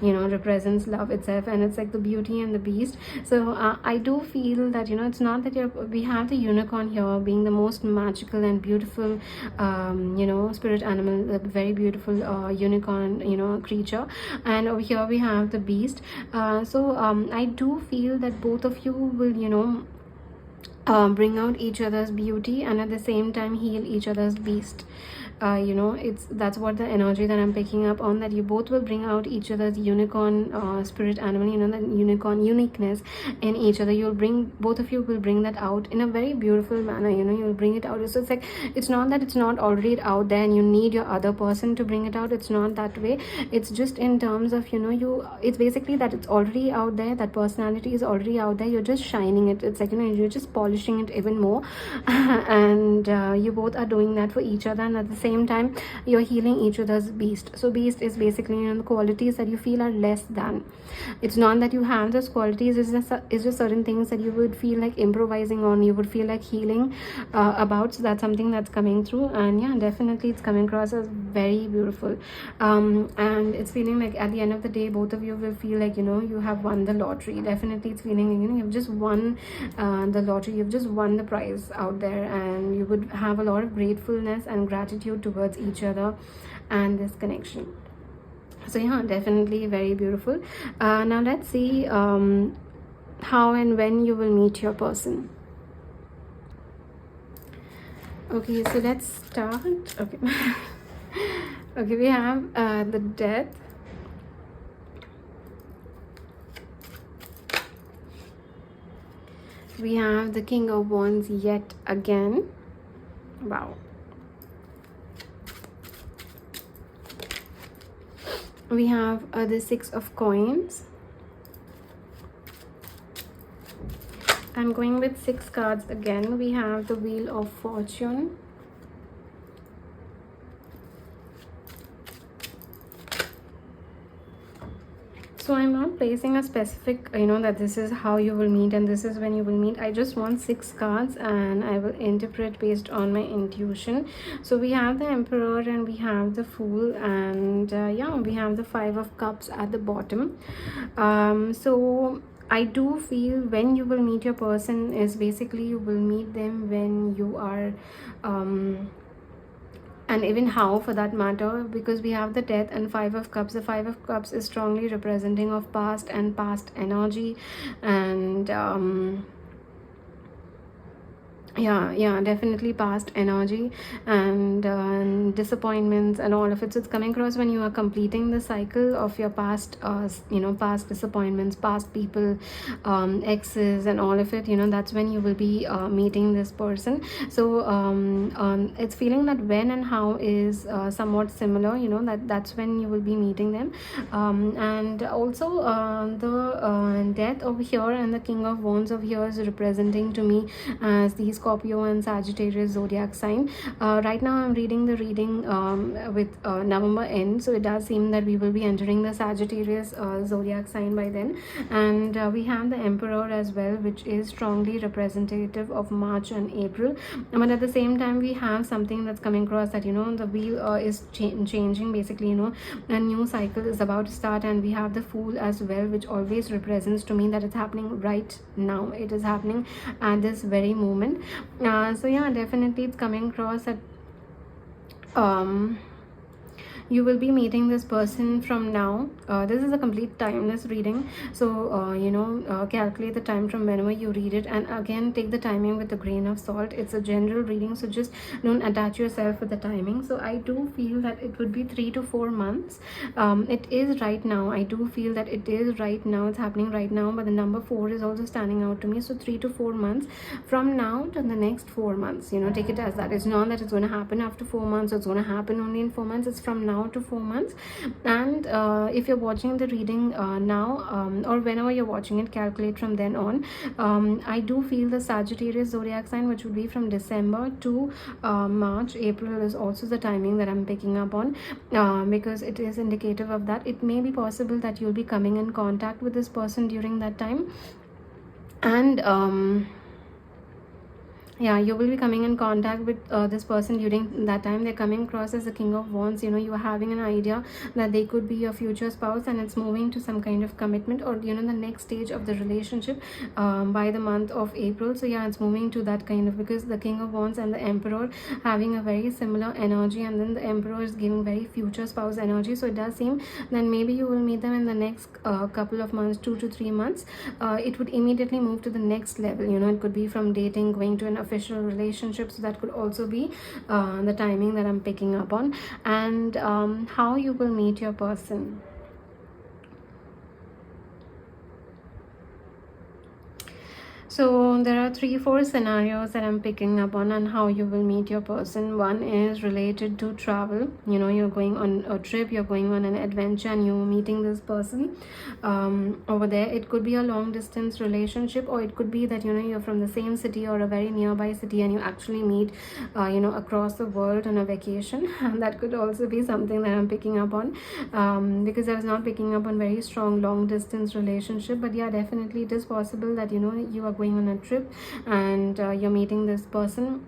you know, represents love itself, and it's like the Beauty and the Beast. So I do feel that, you know, it's not that we have the Unicorn here being the most magical and beautiful you know, spirit animal, the very beautiful unicorn, you know, creature, and over here we have the Beast. So I do feel that both of you will, you know, bring out each other's beauty, and at the same time heal each other's beast. You know, that's what the energy that I'm picking up on, that you both will bring out each other's unicorn spirit animal, you know, the unicorn uniqueness in each other. Both of you will bring that out in a very beautiful manner. You know, you'll bring it out. So it's like, it's not that it's not already out there and you need your other person to bring it out. It's not that way. It's just in terms of, you know, it's basically that it's already out there, that personality is already out there, you're just shining it. It's like, you know, you're just polishing it even more and you both are doing that for each other, and at the same time you're healing each other's beast. So beast is basically, you know, the qualities that you feel are less than. It's not that you have those qualities, it's just certain things that you would feel like improvising on, you would feel like healing about. So that's something that's coming through, and yeah, definitely it's coming across as very beautiful. And it's feeling like at the end of the day, both of you will feel like, you know, you have won the lottery. Definitely it's feeling like, you know, you've just won the lottery, you've just won the prize out there, and you would have a lot of gratefulness and gratitude towards each other and this connection. So yeah, definitely very beautiful. Now let's see how and when you will meet your person. Okay, so let's start. Okay. Okay, we have the Death, We have the King of Wands yet again. Wow. We have the Six of Coins. I'm going with 6 cards again. We have the Wheel of Fortune. So I'm not placing a specific, that this is how you will meet and this is when you will meet. I just want 6 cards and I will interpret based on my intuition. So we have the Emperor and we have the Fool, and we have the 5 of Cups at the bottom. So I do feel when you will meet your person is basically you will meet them when you are and even how, for that matter, because we have the Death and 5 of Cups. The 5 of Cups is strongly representing of past and past energy, and definitely past energy and disappointments and all of it. So it's coming across when you are completing the cycle of your past past disappointments, past people, exes and all of it. That's when you will be meeting this person. So it's feeling that when and how is somewhat similar. That's when you will be meeting them. And also the Death over here and the King of Wands over here is representing to me as these Scorpio and Sagittarius zodiac sign. Right now I'm reading the reading with November end, so it does seem that we will be entering the Sagittarius zodiac sign by then. And we have the Emperor as well, which is strongly representative of March and April. But at the same time we have something that's coming across that the wheel is changing. Basically, a new cycle is about to start, and we have the Fool as well, which always represents to me that it's happening right now. It is happening at this very moment. So yeah, definitely it's coming across that you will be meeting this person from now. This is a complete timeless reading, so calculate the time from whenever you read it, and again take the timing with a grain of salt. It's a general reading, so just don't attach yourself with the timing. So I do feel that it would be 3 to 4 months. It is right now. I do feel that it is right now. It's happening right now, but the number 4 is also standing out to me. So 3 to 4 months from now to the next 4 months. Take it as that. It's not that it's going to happen after 4 months, or it's going to happen only in 4 months. It's from now to 4 months. And if you're watching the reading now, or whenever you're watching it, calculate from then on. I do feel the Sagittarius zodiac sign, which would be from December to March. April is also the timing that I'm picking up on, because it is indicative of that. It may be possible that you'll be coming in contact with this person during that time, and you will be coming in contact with this person during that time. They're coming across as the King of Wands. You are having an idea that they could be your future spouse, and it's moving to some kind of commitment, or the next stage of the relationship by the month of April. So yeah, it's moving to that kind of, because the King of Wands and the Emperor having a very similar energy, and then the Emperor is giving very future spouse energy. So it does seem that maybe you will meet them in the next couple of months, 2 to 3 months. It would immediately move to the next level. It could be from dating going to an official relationship. So that could also be the timing that I'm picking up on. And how you will meet your person. So there are 3-4 scenarios that I'm picking up on how you will meet your person. One is related to travel. You're going on a trip, you're going on an adventure, and you're meeting this person over there. It could be a long distance relationship, or it could be that you're from the same city or a very nearby city, and you actually meet across the world on a vacation. And that could also be something that I'm picking up on, because I was not picking up on very strong long distance relationship. But yeah, definitely it is possible that you are going on a trip and you're meeting this person.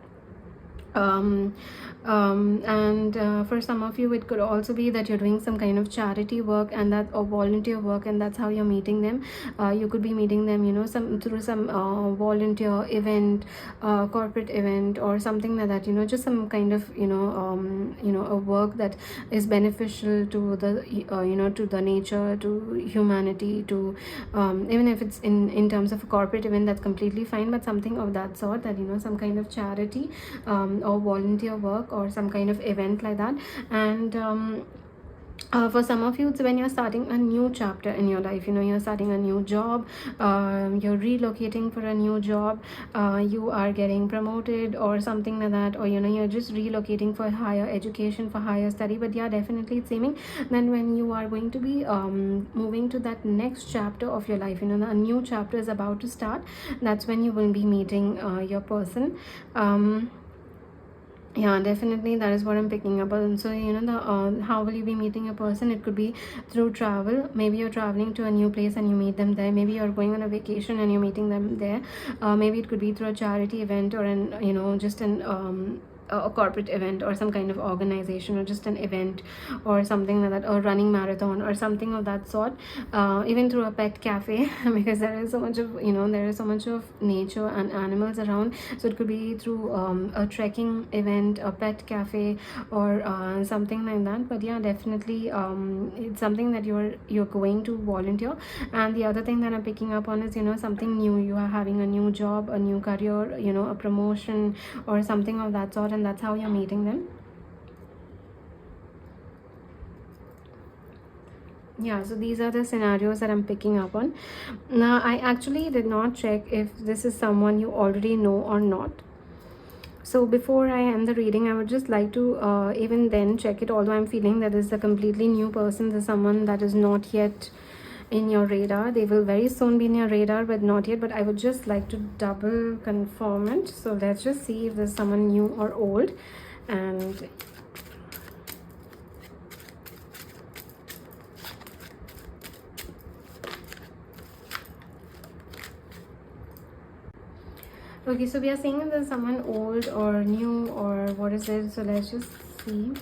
And for some of you, it could also be that you're doing some kind of charity work or volunteer work, and that's how you're meeting them. You could be meeting them through some volunteer event, corporate event, or something like that. Just some kind of a work that is beneficial to the to the nature, to humanity, to even if it's in terms of a corporate event, that's completely fine. But something of that sort, that some kind of charity or volunteer work or some kind of event like that. And For some of you, it's when you're starting a new chapter in your life. You're starting a new job, you're relocating for a new job, you are getting promoted or something like that, or you're just relocating for higher education, for higher study. But yeah, definitely it's seeming then when you are going to be moving to that next chapter of your life, a new chapter is about to start. That's when you will be meeting your person. Yeah, definitely that is what I'm picking up on. So the how will you be meeting a person? It could be through travel. Maybe you're traveling to a new place and you meet them there. Maybe you're going on a vacation and you're meeting them there. Maybe it could be through a charity event, or an just an a corporate event, or some kind of organization, or just an event or something like that, or running marathon or something of that sort. Even through a pet cafe because there is so much of there is so much of nature and animals around. So it could be through a trekking event, a pet cafe, or something like that. But yeah, definitely it's something that you're going to volunteer. And the other thing that I'm picking up on is something new. You are having a new job, a new career, a promotion or something of that sort, and that's how you're meeting them. Yeah, so these are the scenarios that I'm picking up on. Now, I actually did not check if this is someone you already know or not. So before I end the reading, I would just like to even then check it, although I'm feeling that this is a completely new person. This is someone that is not yet in your radar. They will very soon be in your radar, but not yet. But I would just like to double confirm it. So let's just see if there's someone new or old. And okay, so we are saying that there's someone old or new, or what is it? So let's just see.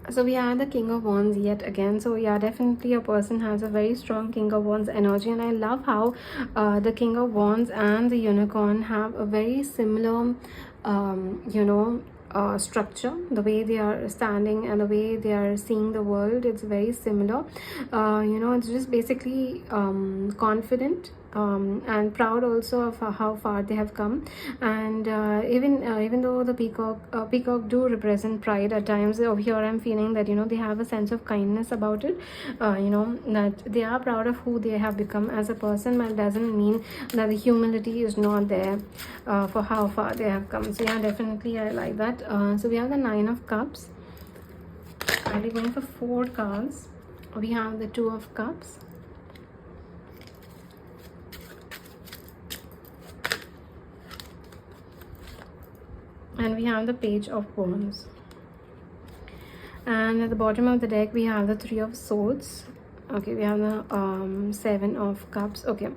So we are the King of Wands yet again. So yeah, definitely a person has a very strong King of Wands energy. And I love how the King of Wands and the Unicorn have a very similar structure. The way they are standing and the way they are seeing the world, it's very similar. It's just basically confident, and proud also of how far they have come. And even though the peacock do represent pride at times, over here I'm feeling that they have a sense of kindness about it. That they are proud of who they have become as a person, but it doesn't mean that the humility is not there for how far they have come. So yeah, definitely I like that. So we have the Nine of Cups. I'll be going for 4 cards. We have the Two of Cups, and we have the Page of Wands. And at the bottom of the deck we have the Three of Swords. Okay, we have the Seven of Cups. Okay,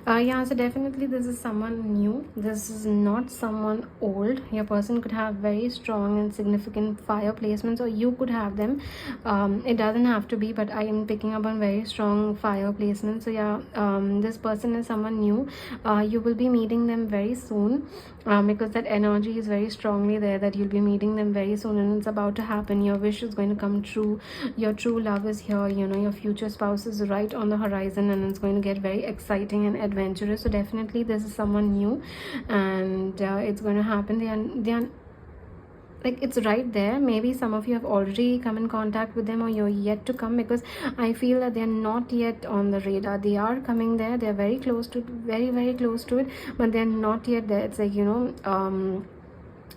yeah, so definitely this is someone new. This is not someone old. Your person could have very strong and significant fire placements, or you could have them. It doesn't have to be, but I am picking up on very strong fire placements. So yeah, this person is someone new. You will be meeting them very soon, because that energy is very strongly there, that you'll be meeting them very soon, and it's about to happen. Your wish is going to come true. Your true love is here. Your future spouse is right on the horizon, and it's going to get very exciting and adventurous. So definitely this is someone new, and it's going to happen. They are like, it's right there. Maybe some of you have already come in contact with them, or you're yet to come, because I feel that they're not yet on the radar. They are coming there. They're very close to, very, very close to it, but they're not yet there. It's like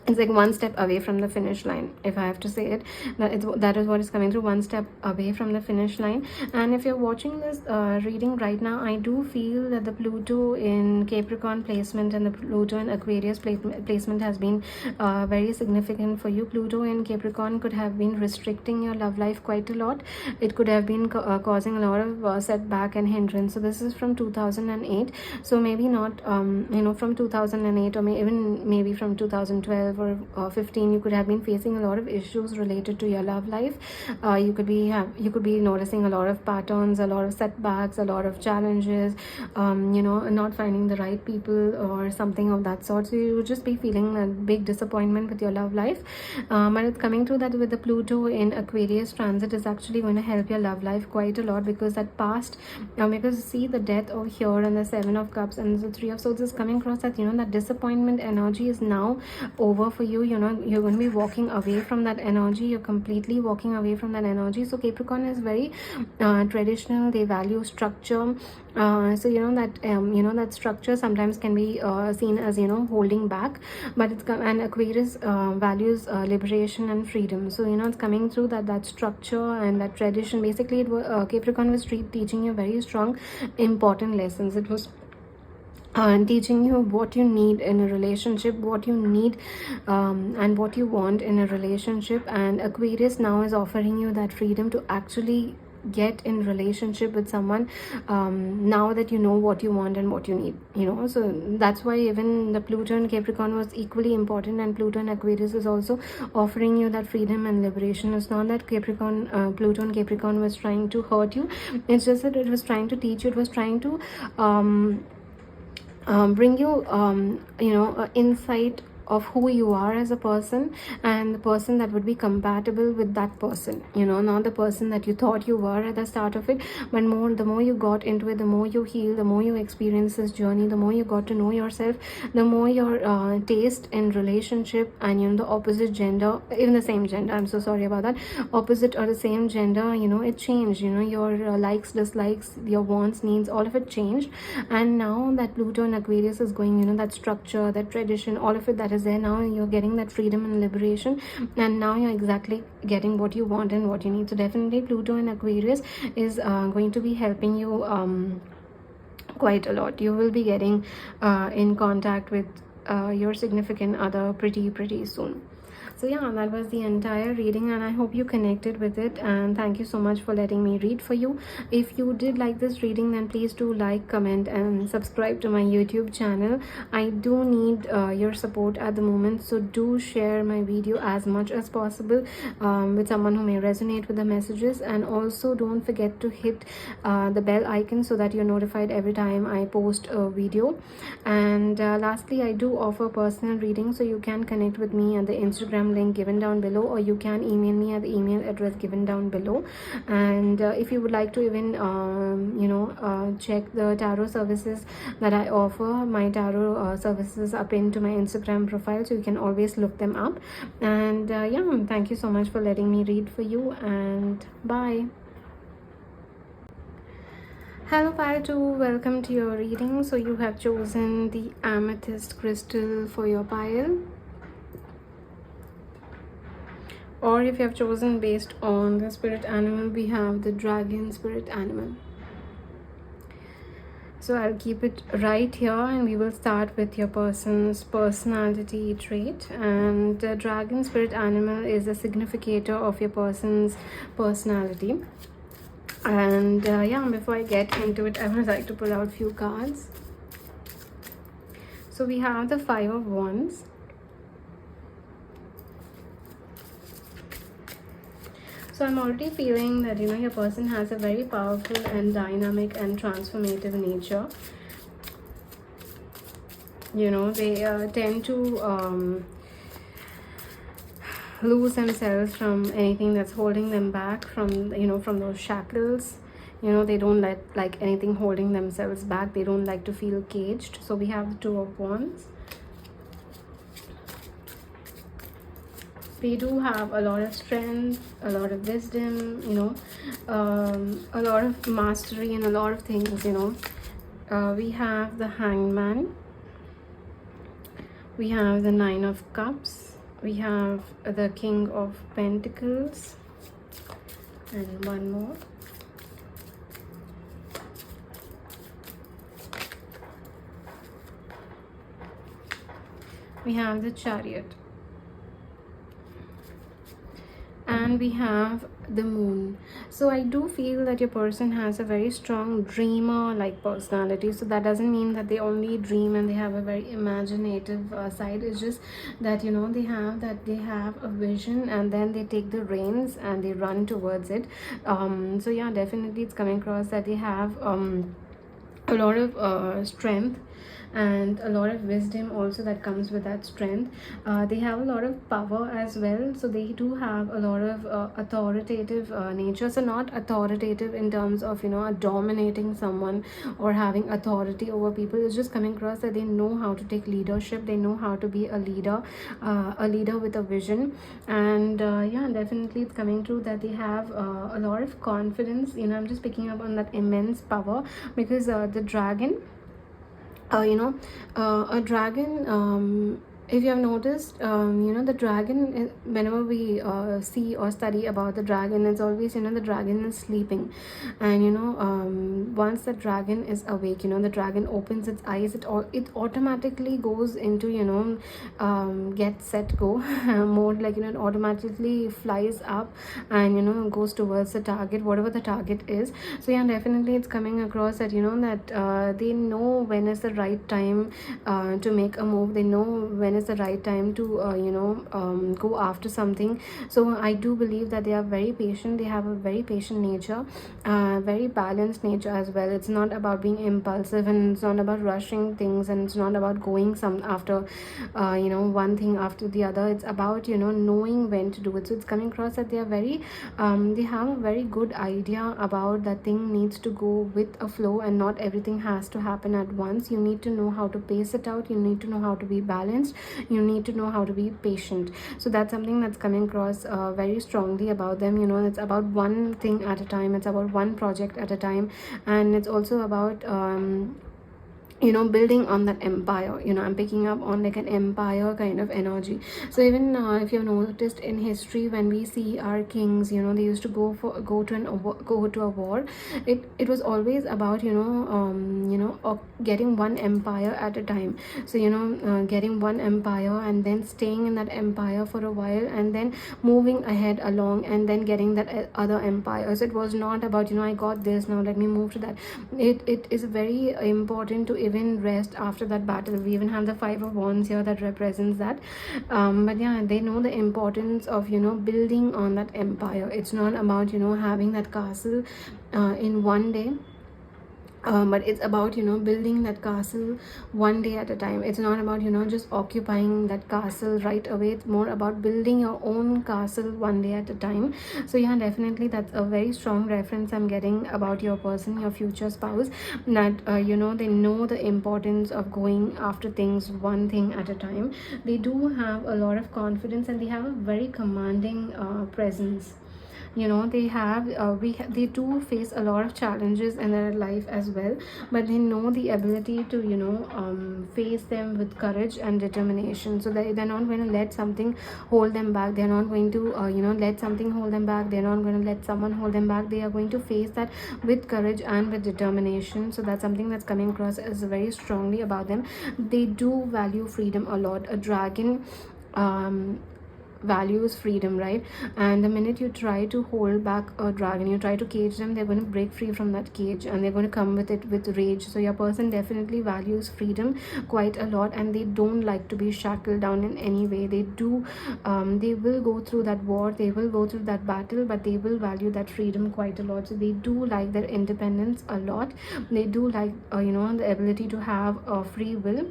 it's like one step away from the finish line, if I have to say it. That is what is coming through, one step away from the finish line. And if you're watching this reading right now, I do feel that the Pluto in Capricorn placement and the Pluto in Aquarius placement has been very significant for you. Pluto in Capricorn could have been restricting your love life quite a lot. It could have been causing a lot of setback and hindrance. So this is from 2008. So maybe not from 2008, or maybe from 2012 or 15, you could have been facing a lot of issues related to your love life. You could be noticing a lot of patterns, a lot of setbacks, a lot of challenges, not finding the right people or something of that sort. So you would just be feeling a big disappointment with your love life. But it's coming through that with the Pluto in Aquarius transit is actually going to help your love life quite a lot, because that past, because see the Death over here and the Seven of Cups and the Three of Swords is coming across, that that disappointment energy is now over. over for you. You're going to be walking away from that energy. You're completely walking away from that energy. So Capricorn is very traditional. They value structure. So that structure sometimes can be seen as holding back, but and Aquarius values liberation and freedom. So it's coming through that structure and that tradition. Basically, Capricorn was teaching you very strong important lessons. It was teaching you what you need in a relationship, what you need and what you want in a relationship. And Aquarius now is offering you that freedom to actually get in relationship with someone, now that you know what you want and what you need, so that's why even the Pluto and Capricorn was equally important, and Pluto and Aquarius is also offering you that freedom and liberation. It's not that Pluto and Capricorn was trying to hurt you. It's just that it was trying to teach you. It was trying to bring you insight of who you are as a person, and the person that would be compatible with that person, not the person that you thought you were at the start of it, but the more you got into it, the more you heal, the more you experience this journey, the more you got to know yourself, the more your taste in relationship and the opposite gender, even the same gender, I'm so sorry about that, opposite or the same gender, it changed. Your likes, dislikes, your wants, needs, all of it changed. And now that Pluto and Aquarius is going, that structure, that tradition, all of it that is there, now you're getting that freedom and liberation, and now you're exactly getting what you want and what you need. So definitely Pluto and Aquarius is going to be helping you quite a lot. You will be getting in contact with your significant other pretty soon. So yeah, that was the entire reading, and I hope you connected with it, and thank you so much for letting me read for you. If you did like this reading, then please do like, comment and subscribe to my YouTube channel. I do need your support at the moment, so do share my video as much as possible with someone who may resonate with the messages, and also don't forget to hit the bell icon so that you're notified every time I post a video. And lastly, I do offer personal reading, so you can connect with me at the Instagram link given down below, or you can email me at the email address given down below. And if you would like to even check the tarot services that I offer, my tarot services are pinned to my Instagram profile, so you can always look them up. And yeah, thank you so much for letting me read for you, and bye. Hello Pile 2, welcome to your reading. So you have chosen the amethyst crystal for your pile, or if you have chosen based on the spirit animal, we have the dragon spirit animal. So I'll keep it right here, and we will start with your person's personality trait. And the dragon spirit animal is a significator of your person's personality. And yeah, before I get into it, I would like to pull out few cards. So we have the Five of Wands. So I'm already feeling that your person has a very powerful and dynamic and transformative nature. They tend to lose themselves from anything that's holding them back, from those shackles. They don't like anything holding themselves back. They don't like to feel caged. So we have the Two of Wands. They do have a lot of strength, a lot of wisdom, a lot of mastery and a lot of things. We have the Hangman. We have the Nine of Cups. We have the King of Pentacles. And one more. We have the Chariot. And we have the Moon. So I do feel that your person has a very strong dreamer like personality. So that doesn't mean that they only dream and they have a very imaginative side. It's just that they have a vision, and then they take the reins and they run towards it. So yeah, definitely it's coming across that they have a lot of strength and a lot of wisdom also that comes with that strength. They have a lot of power as well, so they do have a lot of authoritative nature. So not authoritative in terms of dominating someone or having authority over people. It's just coming across that they know how to take leadership, they know how to be a leader with a vision. And yeah, definitely it's coming true that they have a lot of confidence. I'm just picking up on that immense power, because the dragon, a dragon, if you have noticed, the dragon, whenever we see or study about the dragon, it's always, the dragon is sleeping. And once the dragon is awake, the dragon opens its eyes, it automatically goes into, get set go mode. Like, it automatically flies up and goes towards the target, whatever the target is. So yeah, definitely it's coming across that that they know when is the right time to make a move. They know when is the right time to go after something. So I do believe that they are very patient. They have a very patient nature, very balanced nature as well. It's not about being impulsive, and it's not about rushing things, and it's not about going some after one thing after the other. It's about knowing when to do it. So it's coming across that they are very they have a very good idea about that thing needs to go with a flow, and not everything has to happen at once. You need to know how to pace it out. You need to know how to be balanced. You need to know how to be patient. So that's something that's coming across very strongly about them. It's about one thing at a time. It's about one project at a time. And it's also about building on that empire. I'm picking up on like an empire kind of energy. So even if you've noticed in history, when we see our kings, they used to go to a war. It was always about getting one empire at a time. So getting one empire and then staying in that empire for a while, and then moving ahead along, and then getting that other empire. So it was not about I got this, now let me move to that. It is very important to even rest after that battle. We even have the 5 of Wands here that represents that. But yeah, they know the importance of building on that empire. It's not about having that castle in one day. But it's about building that castle one day at a time. It's not about just occupying that castle right away. It's more about building your own castle one day at a time. So yeah, definitely that's a very strong reference I'm getting about your person, your future spouse, that they know the importance of going after things one thing at a time. They do have a lot of confidence, and they have a very commanding presence. They do face a lot of challenges in their life as well, but they know the ability to face them with courage and determination. So they're not going to let something hold them back. They're not going to let something hold them back. They're not going to let someone hold them back. They are going to face that with courage and with determination. So that's something that's coming across as very strongly about them. They do value freedom a lot. A dragon values freedom, right? And the minute you try to hold back a dragon, you try to cage them, they're going to break free from that cage, and they're going to come with it with rage. So your person definitely values freedom quite a lot, and they don't like to be shackled down in any way. They will go through that war, they will go through that battle, but they will value that freedom quite a lot. So they do like their independence a lot. They do like the ability to have a free will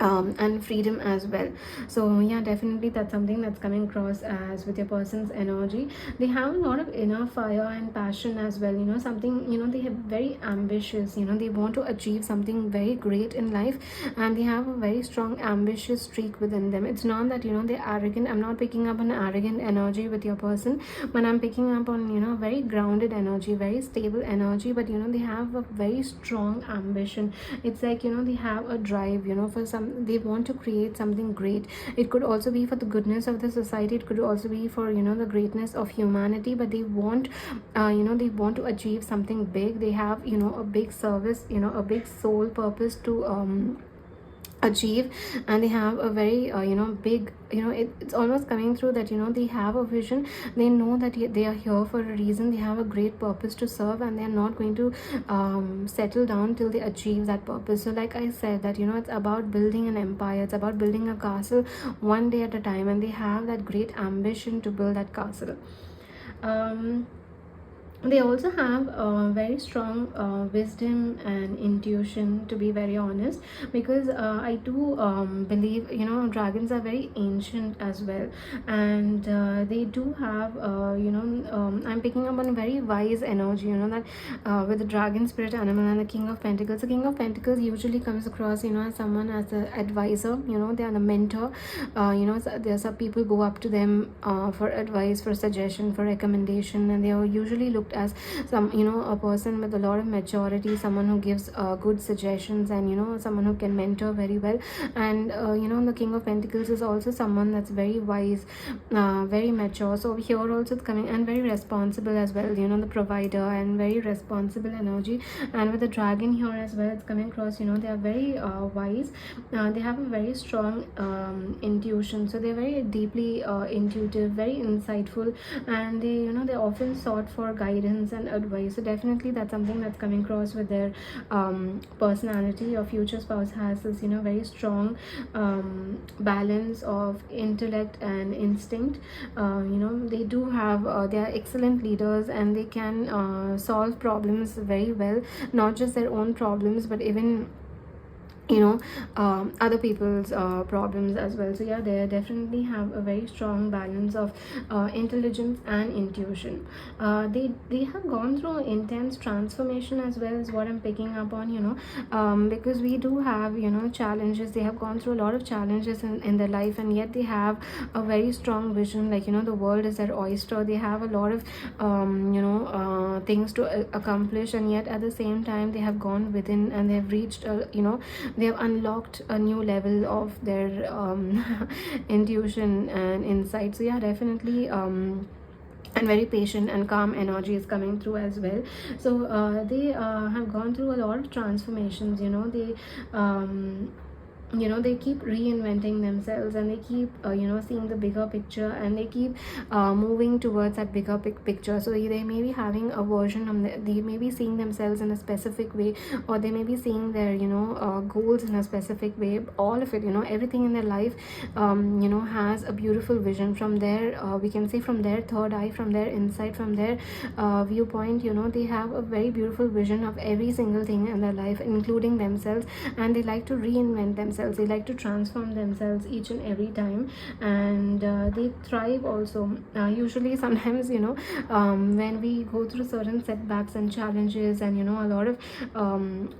and freedom as well. So yeah, definitely that's something that's coming across as with your person's energy. They have a lot of inner fire and passion as well. Something, they have very ambitious. They want to achieve something very great in life, and they have a very strong ambitious streak within them. It's not that they're arrogant. I'm not picking up an arrogant energy with your person, but I'm picking up on very grounded energy, very stable energy. But they have a very strong ambition. It's like they have a drive for they want to create something great. It could also be for the goodness of the society. It could also be for the greatness of humanity. But they want they want to achieve something big. They have a big service, a big soul purpose to achieve. And they have a very big, it's almost coming through that they have a vision. They know that they are here for a reason. They have a great purpose to serve, and they're not going to settle down till they achieve that purpose. So like I said, that it's about building an empire. It's about building a castle one day at a time, and they have that great ambition to build that castle. They also have very strong wisdom and intuition, to be very honest, because I do believe, dragons are very ancient as well, and they do have, I'm picking up on a very wise energy, that with the dragon spirit animal and the king of pentacles. The king of pentacles usually comes across, as someone, as an advisor, they are the mentor. There's some people go up to them for advice, for suggestion, for recommendation, and they are usually looked as some, a person with a lot of maturity, someone who gives good suggestions, and someone who can mentor very well. And the king of pentacles is also someone that's very wise, very mature. So here also it's coming, and very responsible as well, the provider, and very responsible energy. And with the dragon here as well, it's coming across, they are very wise. They have a very strong intuition, so they're very deeply intuitive, very insightful, and they often sought for guidance and advice. So definitely that's something that's coming across with their personality. Your future spouse has this, very strong balance of intellect and instinct. They do have they are excellent leaders, and they can solve problems very well, not just their own problems, but even other people's problems as well. So yeah, they definitely have a very strong balance of intelligence and intuition. They have gone through intense transformation as well, is what I'm picking up on, because we do have, challenges. They have gone through a lot of challenges in their life, and yet they have a very strong vision, like, the world is their oyster. They have a lot of things to accomplish, and yet at the same time they have gone within, and they have reached they have unlocked a new level of their intuition and insight. So yeah, definitely and very patient and calm energy is coming through as well. So they have gone through a lot of transformations. They keep reinventing themselves, and they keep seeing the bigger picture, and they keep moving towards that bigger picture. So they may be having a version of they may be seeing themselves in a specific way, or they may be seeing their goals in a specific way. All of it, everything in their life has a beautiful vision from their we can say from their third eye, from their insight, from their viewpoint. They have a very beautiful vision of every single thing in their life, including themselves, and they like to reinvent themselves. They like to transform themselves each and every time, and they thrive also. Usually sometimes when we go through certain setbacks and challenges, and a lot of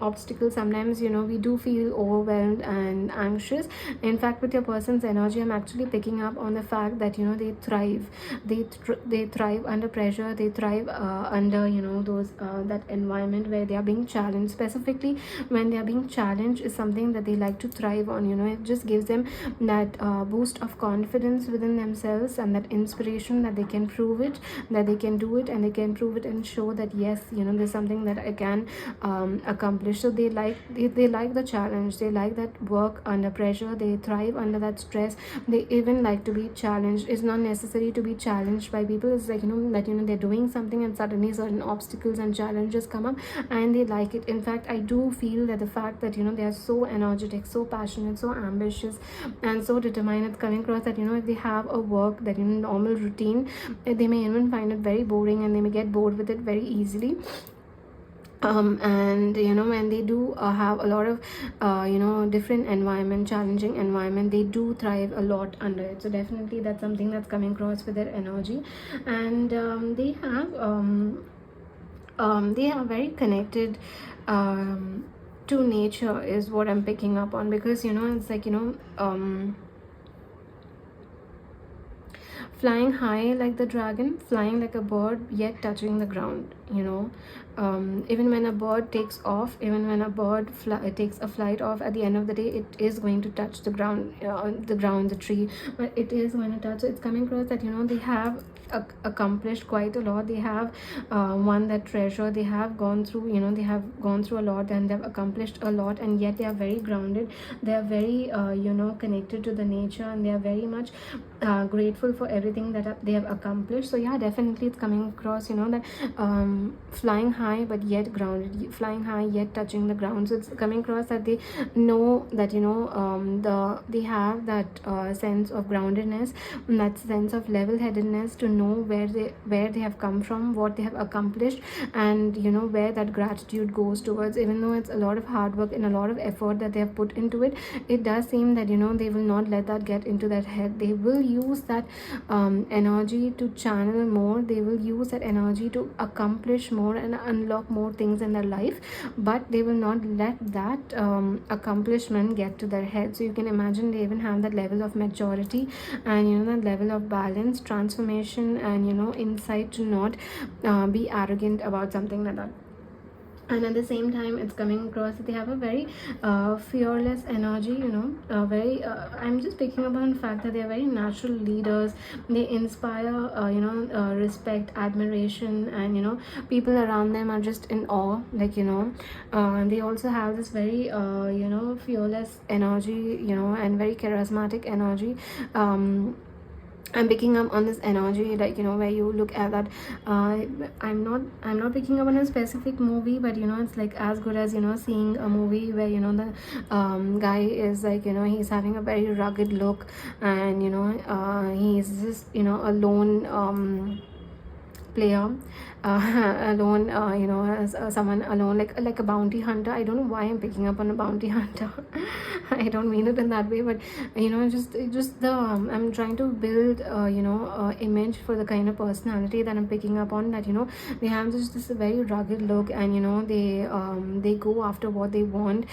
obstacles, sometimes we do feel overwhelmed and anxious. In fact, with your person's energy, I'm actually picking up on the fact that they thrive. They thrive under pressure. They thrive under those that environment where they are being challenged. Specifically, when they are being challenged is something that they like to thrive on. It just gives them that boost of confidence within themselves, and that inspiration that they can prove it, that they can do it, and they can prove it and show that yes, there's something that I can accomplish. So they like the challenge. They like that work under pressure. They thrive under that stress. They even like to be challenged. It's not necessary to be challenged by people. It's like that they're doing something, and suddenly certain obstacles and challenges come up, and they like it. In fact, I do feel that the fact that they are so energetic, so passionate, so ambitious, and so determined, it's coming across that if they have a work that normal routine, they may even find it very boring, and they may get bored with it very easily. And when they do have a lot of different environment, challenging environment, they do thrive a lot under it. So definitely that's something that's coming across with their energy. And they are very connected to nature, is what I'm picking up on, because it's like flying high like the dragon, flying like a bird, yet touching the ground. Even when a bird takes off, even when a bird takes a flight off, at the end of the day, it is going to touch the ground, the tree, but it is going to touch. So it's coming across that they have accomplished quite a lot. They have won that treasure. They have gone through they have gone through a lot, and they've accomplished a lot, and yet they are very grounded. They are very connected to the nature, and they are very much grateful for everything that they have accomplished. So yeah, definitely it's coming across that flying high but yet grounded, flying high yet touching the ground. So it's coming across that they know that they have that sense of groundedness, that sense of level-headedness, to know where they have come from, what they have accomplished, and where that gratitude goes towards. Even though it's a lot of hard work and a lot of effort that they have put into it, it does seem that they will not let that get into their head. They will use that energy to channel more. They will use that energy to accomplish more and unlock more things in their life, but they will not let that accomplishment get to their head. So you can imagine they even have that level of maturity and that level of balance, transformation, and insight to not be arrogant about something like that. And at the same time, it's coming across that they have a very fearless energy, very I'm just picking up on the fact that they are very natural leaders. They inspire respect, admiration, and people around them are just in awe, like they also have this very fearless energy, and very charismatic energy. I'm picking up on this energy, like where you look at that. I'm not picking up on a specific movie, but it's like as good as seeing a movie where the guy is like he's having a very rugged look, and he's just a lone player, alone, as someone alone, like a bounty hunter. I don't know why I'm picking up on a bounty hunter. I don't mean it in that way, but just the I'm trying to build image for the kind of personality that I'm picking up on, that they have just this very rugged look, and they go after what they want.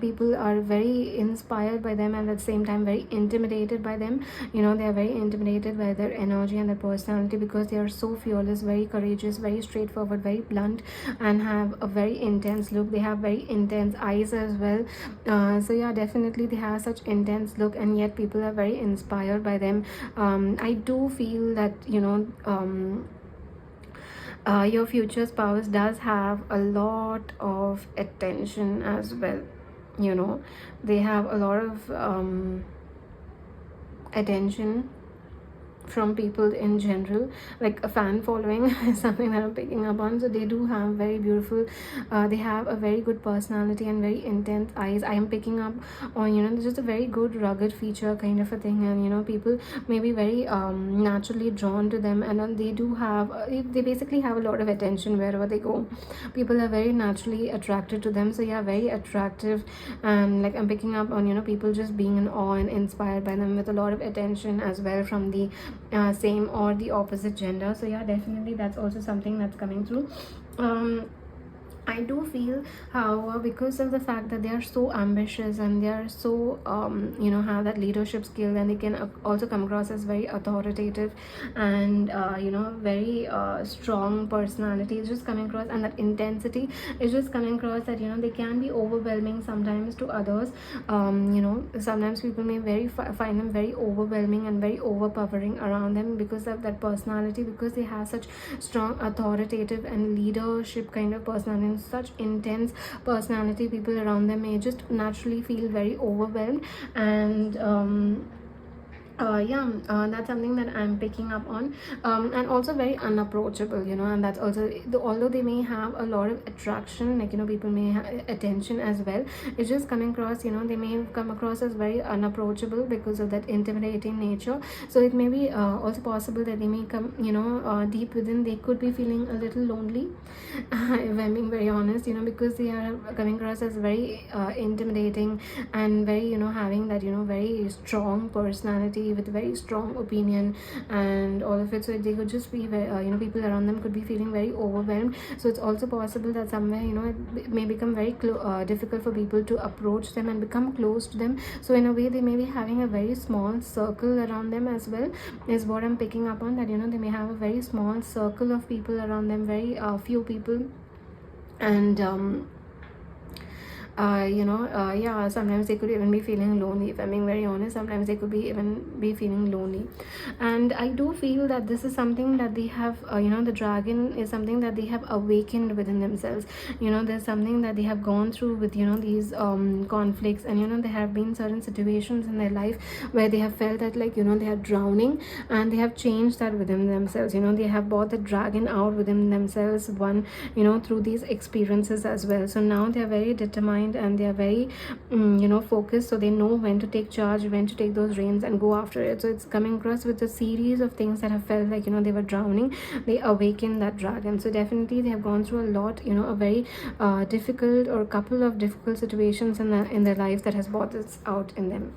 People are very inspired by them, and at the same time very intimidated by them. They are very intimidated by their energy and their personality, because they are so fearless, very courageous, very straightforward, very blunt, and have a very intense look. They have very intense eyes as well. So yeah, definitely they have such intense look, and yet people are very inspired by them. I do feel that your future spouse does have a lot of attention as well. They have a lot of attention from people in general, like a fan following is something that I'm picking up on. So they do have very beautiful, they have a very good personality and very intense eyes. I am picking up on just a very good rugged feature kind of a thing, and people may be very naturally drawn to them, and they do have they basically have a lot of attention wherever they go. People are very naturally attracted to them. So yeah, very attractive, and like I'm picking up on people just being in awe and inspired by them, with a lot of attention as well from the same or the opposite gender. So yeah, definitely that's also something that's coming through. I do feel, however, because of the fact that they are so ambitious and they are so have that leadership skill, and they can also come across as very authoritative and very strong personality is just coming across, and that intensity is just coming across, that they can be overwhelming sometimes to others. Sometimes people may find them very overwhelming and very overpowering around them because of that personality, because they have such strong authoritative and leadership kind of personality, such intense personality. People around them may just naturally feel very overwhelmed, and that's something that I'm picking up on, and also very unapproachable, and that's also although they may have a lot of attraction, like people may have attention as well, it's just coming across, they may come across as very unapproachable because of that intimidating nature. So it may be also possible that they may come deep within, they could be feeling a little lonely, if I'm being very honest, because they are coming across as very intimidating and very having that very strong personality with very strong opinion and all of it. So they could just be very, people around them could be feeling very overwhelmed. So it's also possible that somewhere it may become very difficult for people to approach them and become close to them. So in a way they may be having a very small circle around them as well, is what I'm picking up on, that they may have a very small circle of people around them, very few people, and sometimes they could even be feeling lonely, if I'm being very honest. Sometimes they could be feeling lonely, and I do feel that this is something that they have the dragon is something that they have awakened within themselves. There's something that they have gone through with these conflicts, and there have been certain situations in their life where they have felt that they are drowning, and they have changed that within themselves. They have brought the dragon out within themselves, through these experiences as well. So now they are very determined determined, and they are very focused, so they know when to take charge, when to take those reins and go after it. So it's coming across with a series of things that have felt like they were drowning. They awaken that dragon. So definitely they have gone through a lot, a very difficult, or couple of difficult situations in their life that has brought this out in them.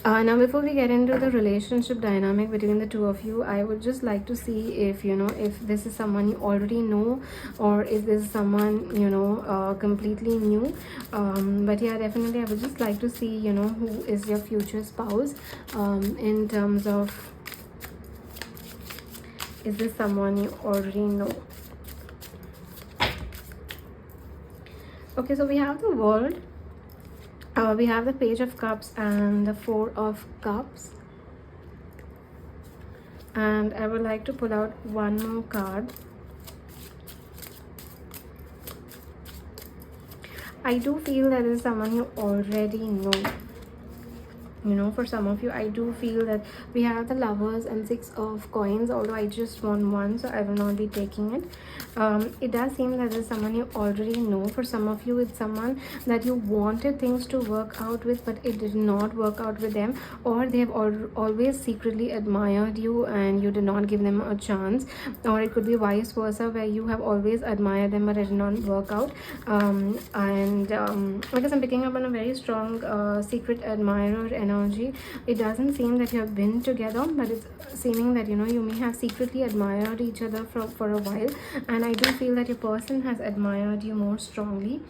Now before we get into the relationship dynamic between the two of you, I would just like to see if if this is someone you already know, or is this someone completely new. But yeah, definitely I would just like to see who is your future spouse, in terms of, is this someone you already know. Okay, so we have the World, we have the Page of Cups and the Four of Cups, and I would like to pull out one more card. I do feel that is someone you already know. For some of you, I do feel that we have the Lovers and Six of Coins, although I just want one, so I will not be taking it. It does seem that there's someone you already know. For some of you, it's someone that you wanted things to work out with, but it did not work out with them, or they have always secretly admired you and you did not give them a chance. Or it could be vice versa, where you have always admired them but it did not work out. Because I'm picking up on a very strong secret admirer energy. It doesn't seem that you have been together, but it's seeming that you may have secretly admired each other for a while, and I do feel that your person has admired you more strongly.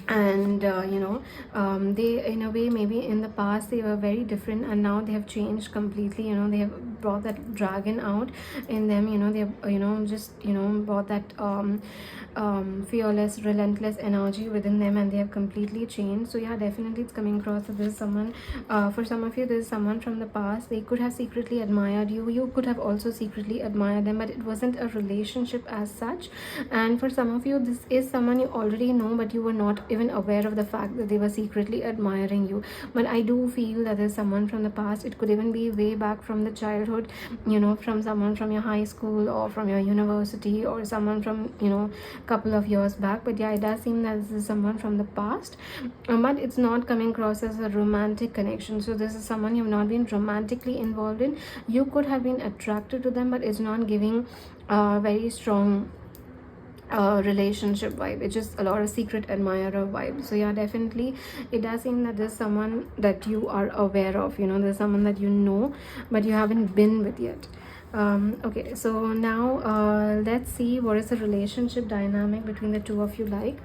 And they, in a way, maybe in the past they were very different, and now they have changed completely. They have brought that dragon out in them. They have just brought that fearless, relentless energy within them, and they have completely changed. So yeah, definitely it's coming across that this is someone, for some of you, this is someone from the past. They could have secretly admired you. You could have also secretly admired them, but it wasn't a relationship as such. And for some of you, this is someone you already know, but you were not even aware of the fact that they were secretly admiring you. But I do feel that there's someone from the past. It could even be way back from the childhood, from someone from your high school or from your university, or someone from couple of years back. But yeah, it does seem that this is someone from the past, but it's not coming across as a romantic connection. So this is someone you've not been romantically involved in. You could have been attracted to them, but it's not giving a very strong relationship vibe. It's just a lot of secret admirer vibe. So yeah, definitely it does seem that there's someone that you are aware of. There's someone that you know but you haven't been with yet. Okay, so now let's see what is the relationship dynamic between the two of you like.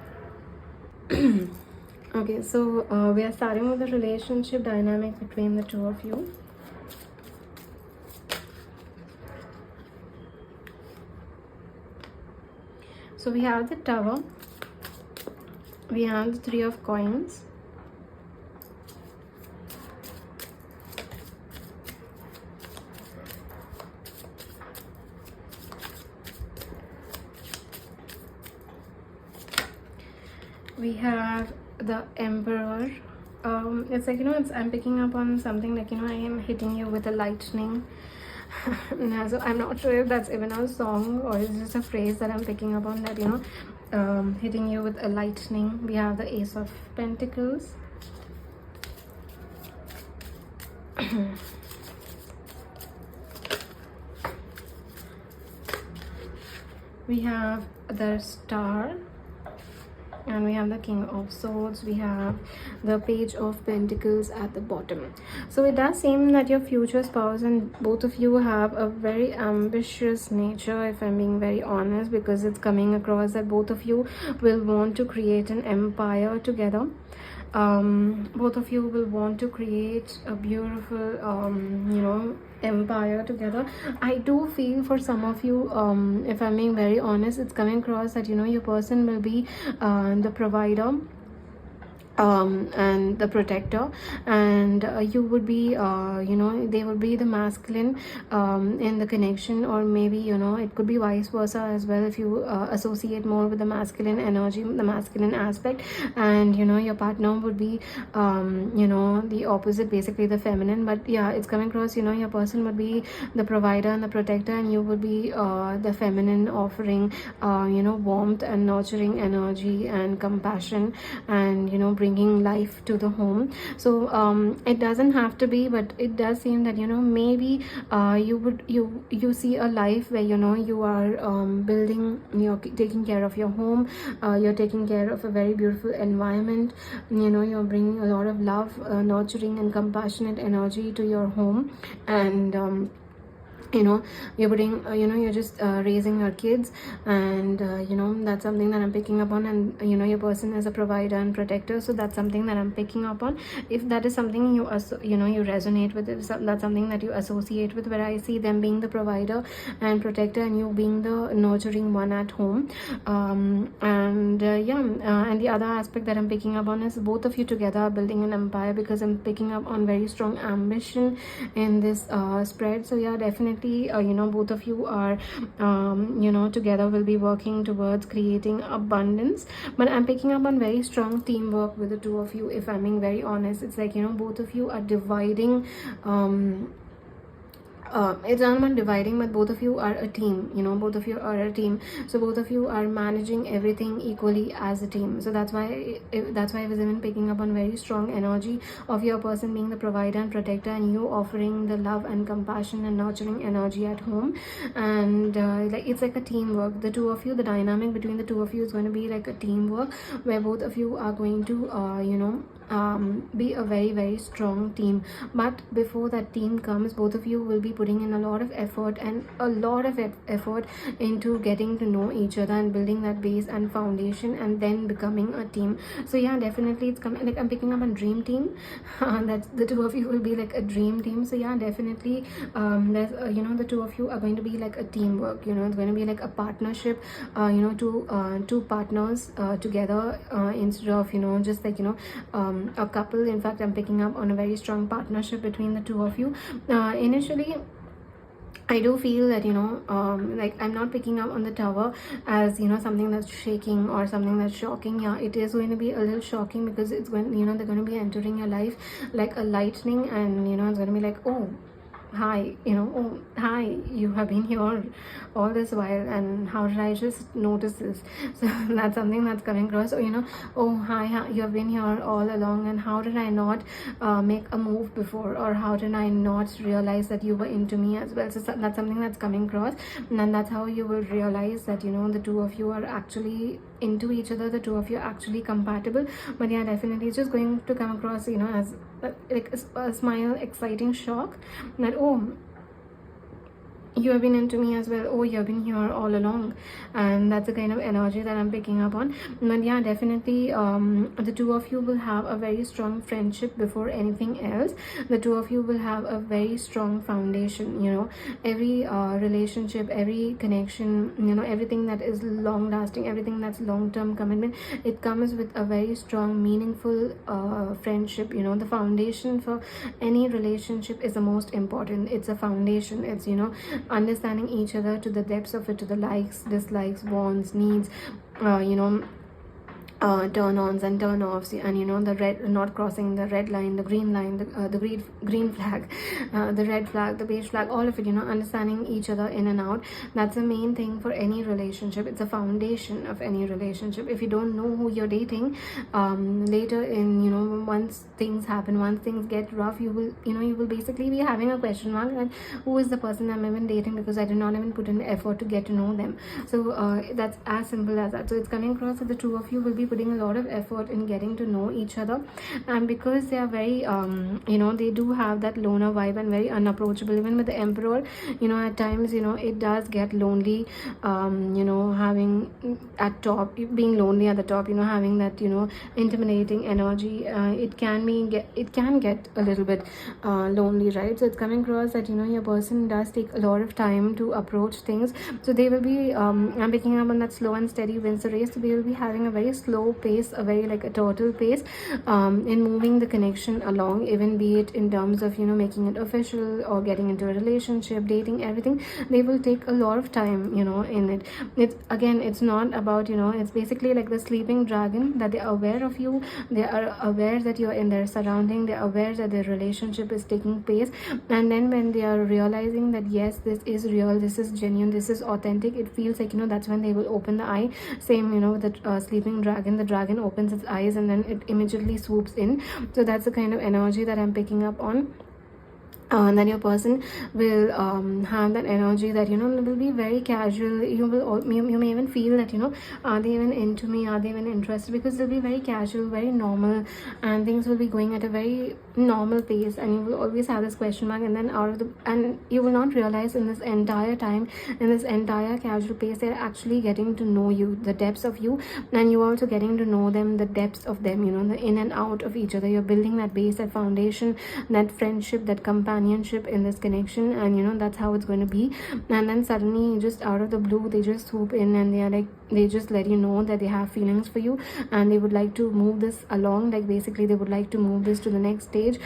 Okay, so we are starting with the relationship dynamic between the two of you. So we have the Tower, we have the Three of Coins, we have the Emperor. It's like I'm picking up on something like I am hitting you with a lightning. So I'm not sure if that's even a song or it's just a phrase that I'm picking up on, that hitting you with a lightning. We have the Ace of Pentacles. We have the Star, and we have the King of Swords. We have the Page of Pentacles at the bottom. So it does seem that your future spouse and both of you have a very ambitious nature, if I'm being very honest, because it's coming across that both of you will want to create an empire together. Both of you will want to create a beautiful empire together. I do feel for some of you, if I'm being very honest, it's coming across that your person will be the provider, and the protector, and you would be they would be the masculine in the connection, or maybe it could be vice versa as well, if you associate more with the masculine energy, the masculine aspect, and your partner would be the opposite, basically the feminine. But yeah, it's coming across, your person would be the provider and the protector, and you would be the feminine, offering warmth and nurturing energy and compassion, and bringing life to the home. So it doesn't have to be, but it does seem that maybe you see a life where you are building, you're taking care of your home, you're taking care of a very beautiful environment, you're bringing a lot of love, nurturing and compassionate energy to your home, and you're putting you're just raising your kids, and that's something that I'm picking up on. And your person is a provider and protector, so that's something that I'm picking up on. If that is something you you resonate with, if that's something that you associate with, where I see them being the provider and protector, and you being the nurturing one at home, and the other aspect that I'm picking up on is both of you together are building an empire, because I'm picking up on very strong ambition in this spread. So yeah, definitely both of you are together will be working towards creating abundance. But I'm picking up on very strong teamwork with the two of you. If I'm being very honest, it's like both of you are dividing it's not about dividing, but both of you are a team. Both of you are a team, so both of you are managing everything equally as a team. So that's why I was even picking up on very strong energy of your person being the provider and protector, and you offering the love and compassion and nurturing energy at home. And it's like a teamwork. The two of you, the dynamic between the two of you is going to be like a teamwork, where both of you are going to be a very, very strong team. But before that team comes, both of you will be putting in a lot of effort, and a lot of effort into getting to know each other and building that base and foundation, and then becoming a team. So yeah, definitely it's coming, like I'm picking up a dream team. That the two of you will be like a dream team. So yeah, definitely there's the two of you are going to be like a teamwork. It's going to be like a partnership, two partners together, instead of just like a couple. In fact, I'm picking up on a very strong partnership between the two of you. Initially, I do feel that like I'm not picking up on the tower as something that's shaking or something that's shocking. Yeah, it is going to be a little shocking, because it's when they're going to be entering your life like a lightning, and it's going to be like, oh hi, oh hi, you have been here all this while, and how did I just notice this? So that's something that's coming across. Oh hi, you have been here all along, and how did I not make a move before, or how did I not realize that you were into me as well? So that's something that's coming across, and that's how you will realize that the two of you are actually into each other, the two of you are actually compatible. But yeah, definitely it's just going to come across as like a smile, exciting shock, that oh, you have been into me as well, oh, you have been here all along. And that's the kind of energy that I'm picking up on. But yeah, definitely the two of you will have a very strong friendship before anything else. The two of you will have a very strong foundation. Every relationship, every connection, everything that is long lasting, everything that's long-term commitment, it comes with a very strong, meaningful friendship. The foundation for any relationship is the most important. It's a foundation. It's understanding each other to the depths of it, to the likes, dislikes, wants, needs, turn-ons and turn-offs, and the red, not crossing the red line, the green line, the green flag, the red flag, the beige flag, all of it, understanding each other in and out. That's the main thing for any relationship. It's a foundation of any relationship. If you don't know who you're dating, later in once things happen, once things get rough, you will basically be having a question mark, and who is the person I'm even dating, because I did not even put in effort to get to know them. So that's as simple as that. So it's coming across that the two of you will be putting a lot of effort in getting to know each other, and because they are very they do have that loner vibe and very unapproachable. Even with the emperor, at times it does get lonely, having at top, being lonely at the top, having that intimidating energy. It can get a little bit lonely, right? So it's coming across that your person does take a lot of time to approach things. So they will be I'm picking up on that slow and steady wins the race. So they will be having a very slow slow pace, a very like a turtle pace, in moving the connection along, even be it in terms of, you know, making it official or getting into a relationship, dating, everything. They will take a lot of time, you know, in it. It's again, it's not about, you know, it's basically like the sleeping dragon, that they are aware of you, they are aware that you're in their surrounding, they're aware that their relationship is taking place. And then when they are realizing that yes, this is real, this is genuine, this is authentic, it feels like, you know, that's when they will open the eye. Same, you know, with the sleeping dragon, the dragon opens its eyes and then it immediately swoops in. So that's the kind of energy that I'm picking up on. Then your person will have that energy that, you know, will be very casual. You will, you may even feel that, you know, are they even into me, are they even interested, because they'll be very casual, very normal, and things will be going at a very normal pace, and you will always have this question mark. And then out of the, and you will not realize in this entire time, in this entire casual pace, they're actually getting to know you, the depths of you, and you also getting to know them, the depths of them, you know, the in and out of each other. You're building that base, that foundation, that friendship, that companionship in this connection, and you know, that's how it's going to be. And then suddenly, just out of the blue, they just swoop in and they are like, they just let you know that they have feelings for you and they would like to move this along. Like basically they would like to move this to the next stage,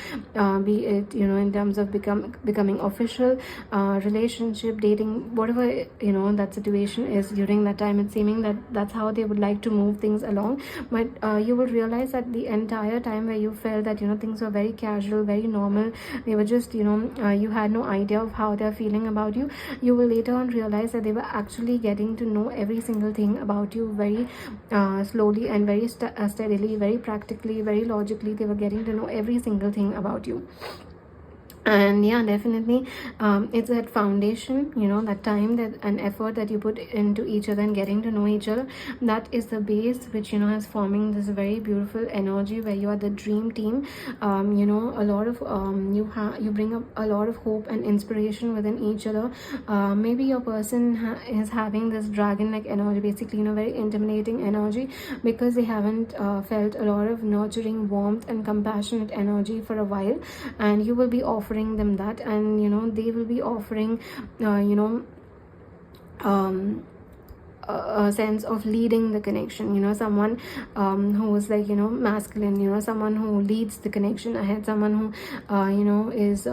be it, you know, in terms of becoming official, relationship, dating, whatever, you know, that situation is during that time. It's seeming that that's how they would like to move things along. But you will realize that the entire time where you felt that, you know, things were very casual, very normal, they were just, you know, you had no idea of how they're feeling about you, you will later on realize that they were actually getting to know every single thing about you very slowly and very steadily, very practically, very logically. They were getting to know every single thing about you. And yeah, definitely, it's that foundation, you know, that time, that an effort that you put into each other and getting to know each other, that is the base which, you know, is forming this very beautiful energy where you are the dream team. You know, a lot of you bring up a lot of hope and inspiration within each other. Maybe your person is having this dragon like energy, basically, you know, very intimidating energy, because they haven't felt a lot of nurturing, warmth and compassionate energy for a while, and you will be offering them that. And you know, they will be offering you know, a sense of leading the connection, you know, someone who is like, you know, masculine, you know, someone who leads the connection ahead, someone who you know, is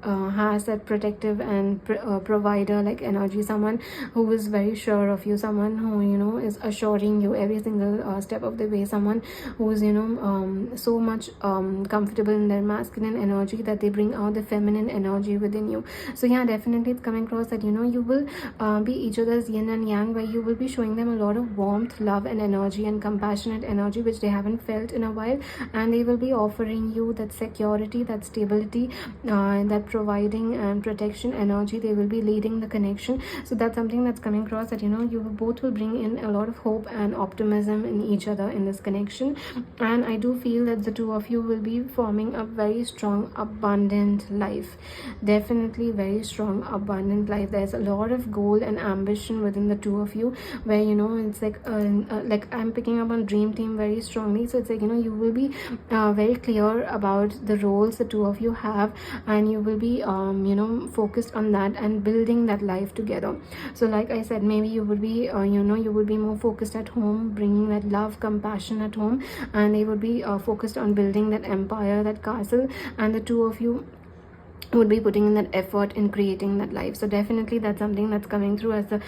has that protective and provider like energy, someone who is very sure of you, someone who, you know, is assuring you every single step of the way, someone who is, you know, so much comfortable in their masculine energy that they bring out the feminine energy within you. So yeah, definitely it's coming across that, you know, you will be each other's yin and yang, where you will be showing them a lot of warmth, love and energy and compassionate energy which they haven't felt in a while, and they will be offering you that security, that stability, that providing and protection energy. They will be leading the connection. So that's something that's coming across, that, you know, you both will bring in a lot of hope and optimism in each other in this connection. And I do feel that the two of you will be forming a very strong, abundant life. Definitely very strong, abundant life. There's a lot of goal and ambition within the two of you, where, you know, it's like I'm picking up on dream team very strongly. So it's like, you know, you will be very clear about the roles the two of you have, and you will be you know, focused on that and building that life together. So like I said, maybe you would be you know, you will be more focused at home, bringing that love, compassion at home, and they would be focused on building that empire, that castle, and the two of you would be putting in that effort in creating that life. So definitely that's something that's coming through as the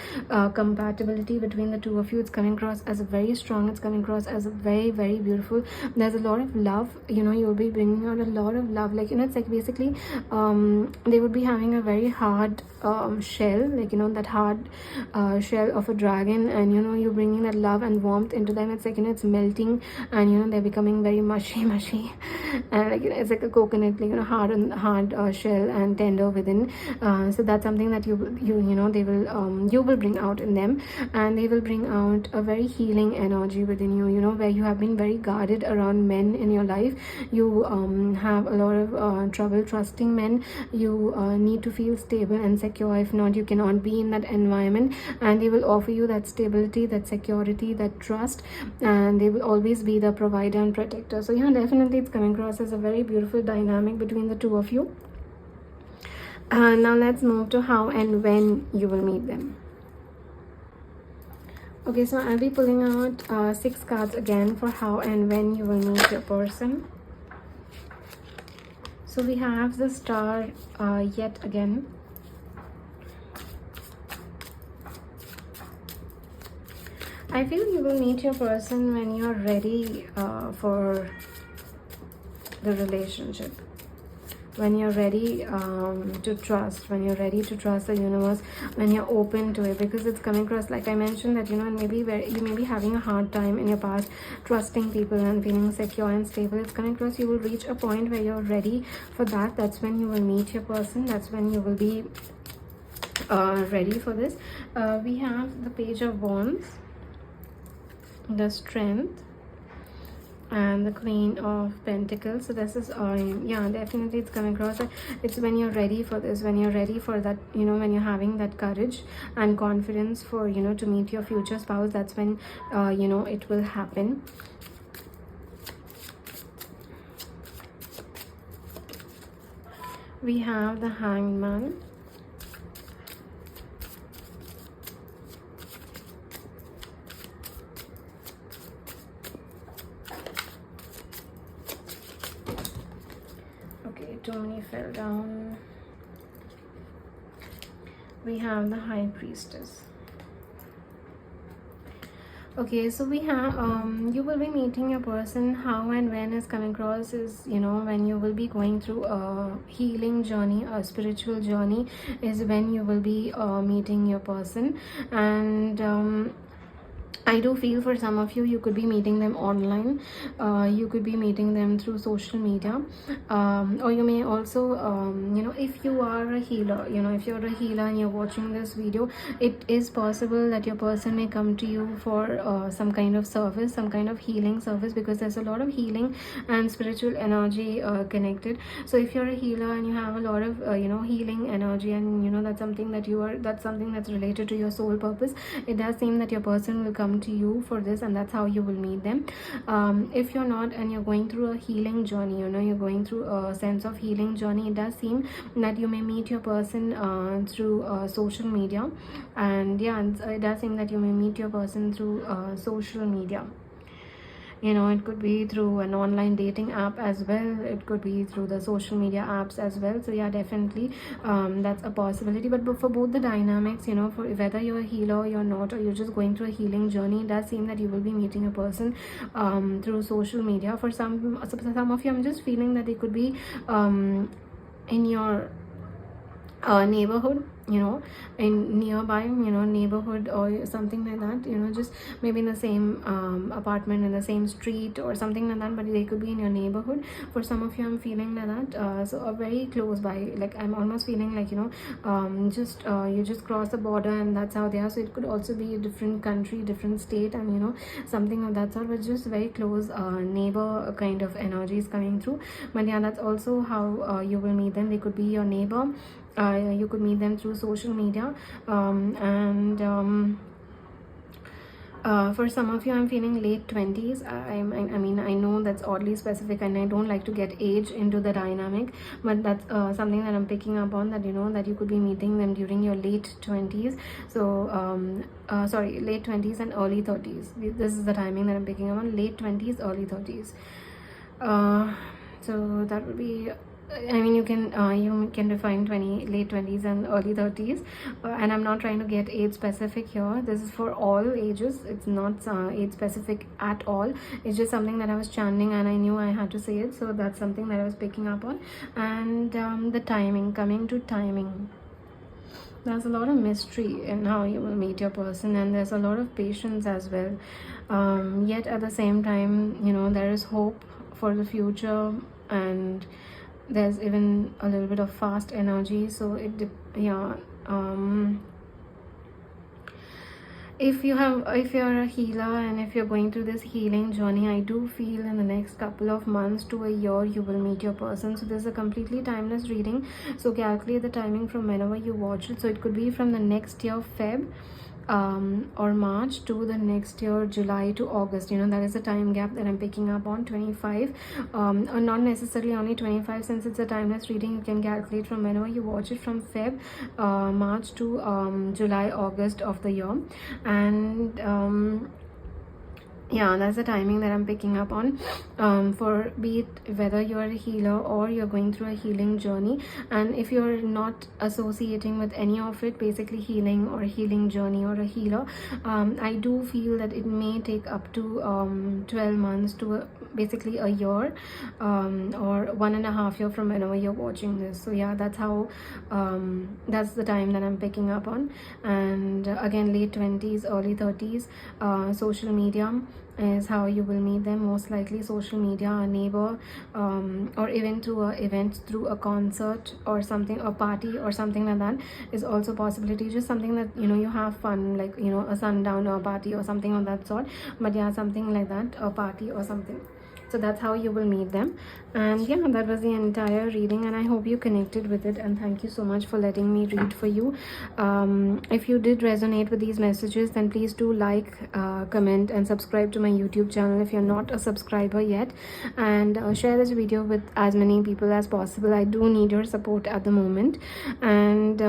compatibility between the two of you. It's coming across as very strong, it's coming across as very, very beautiful. There's a lot of love, you know, you'll be bringing out a lot of love, like, you know, it's like basically they would be having a very hard shell, like, you know, that hard shell of a dragon, and you know, you're bringing that love and warmth into them. It's like, you know, it's melting, and you know, they're becoming very mushy and like, you know, it's like a coconut, like, you know, hard shell and tender within. So that's something that you know, they will you will bring out in them, and they will bring out a very healing energy within you, you know, where you have been very guarded around men in your life. You have a lot of trouble trusting men. You need to feel stable and secure. If not, you cannot be in that environment, and they will offer you that stability, that security, that trust, and they will always be the provider and protector. So yeah, definitely it's coming across as a very beautiful dynamic between the two of you. Now let's move to how and when you will meet them. Okay, so I'll be pulling out 6 cards again for how and when you will meet your person. So we have the Star yet again. I feel you will meet your person when you're ready for the relationship. When you're ready to trust, when you're ready to trust the universe, when you're open to it, because it's coming across, like I mentioned, that you know, maybe where you may be having a hard time in your past trusting people and feeling secure and stable. It's coming across you will reach a point where you're ready for that. That's when you will meet your person. That's when you will be ready for this. We have the Page of Wands, the Strength, and the Queen of Pentacles. So this is yeah, definitely it's coming across that it's when you're ready for this, when you're ready for that, you know, when you're having that courage and confidence for, you know, to meet your future spouse. That's when you know, it will happen. We have the Hanged Man. Too many fell down. We have the High Priestess. Okay, so we have you will be meeting your person. How and when is coming across is, you know, when you will be going through a healing journey, a spiritual journey, is when you will be meeting your person. And I do feel for some of you, you could be meeting them online. You could be meeting them through social media. Or you may also, you know, if you are a healer, you know, if you're a healer and you're watching this video, it is possible that your person may come to you for some kind of service, some kind of healing service, because there's a lot of healing and spiritual energy connected. So if you're a healer and you have a lot of, you know, healing energy, and, you know, that's something that you are, that's something that's related to your soul purpose, it does seem that your person will come to you for this, and that's how you will meet them. If you're not and you're going through a healing journey, you know, you're going through a sense of healing journey, it does seem that you may meet your person through social media. And yeah, it does seem that you may meet your person through social media. You know, it could be through an online dating app as well, it could be through the social media apps as well. So yeah, definitely that's a possibility. But for both the dynamics, you know, for whether you're a healer or you're not, or you're just going through a healing journey, it does seem that you will be meeting a person through social media. For some of you, I'm just feeling that they could be in your neighborhood, you know, in nearby, you know, neighborhood or something like that, you know, just maybe in the same apartment, in the same street or something like that, but they could be in your neighborhood. For some of you, I'm feeling like that. So very close by, like I'm almost feeling like, you know, just you just cross the border and that's how they are. So it could also be a different country, different state, and, you know, something of that sort, but just very close neighbor kind of energy is coming through. But yeah, that's also how you will meet them. They could be your neighbor. You could meet them through social media. For some of you, I'm feeling late 20s. I mean, I know that's oddly specific, and I don't like to get age into the dynamic, but that's something that I'm picking up on, that, you know, that you could be meeting them during your late 20s. So sorry, late 20s and early 30s. This is the timing that I'm picking up on, late 20s, early 30s. So that would be, I mean, you can define late 20s and early 30s, and I'm not trying to get age specific here. This is for all ages. It's not age specific at all. It's just something that I was channeling and I knew I had to say it, so that's something that I was picking up on. And the timing, coming to timing, there's a lot of mystery in how you will meet your person, and there's a lot of patience as well. Yet at the same time, you know, there is hope for the future, and there's even a little bit of fast energy. So yeah, if you're a healer and if you're going through this healing journey, I do feel in the next couple of months to a year you will meet your person. So this is a completely timeless reading, so calculate the timing from whenever you watch it. So it could be from the next year, Feb, or March to the next year, July to August. That is the time gap that I'm picking up on. 25, or not necessarily only 25, since it's a timeless reading. You can calculate from whenever you watch it, from Feb, March to July, August of the year. And yeah, that's the timing that I'm picking up on, for be it whether you're a healer or you're going through a healing journey. And if you're not associating with any of it, basically healing or healing journey or a healer, I do feel that it may take up to 12 months to basically a year, or 1.5 years from whenever you're watching this. So yeah, that's how that's the time that I'm picking up on. And again, late 20s, early 30s, social media is how you will meet them. Most likely social media, a neighbor, or even through a event, through a concert or something, a party or something like that is also possibility. Just something that you have fun, like a sundown or a party or something of that sort. But yeah, something like that, a party or something. So that's how you will meet them. And yeah, that was the entire reading, and I hope you connected with it. And thank you so much for letting me read for you. If you did resonate with these messages, then please do like, comment and subscribe to my YouTube channel if you're not a subscriber yet. And share this video with as many people as possible. I do need your support at the moment. And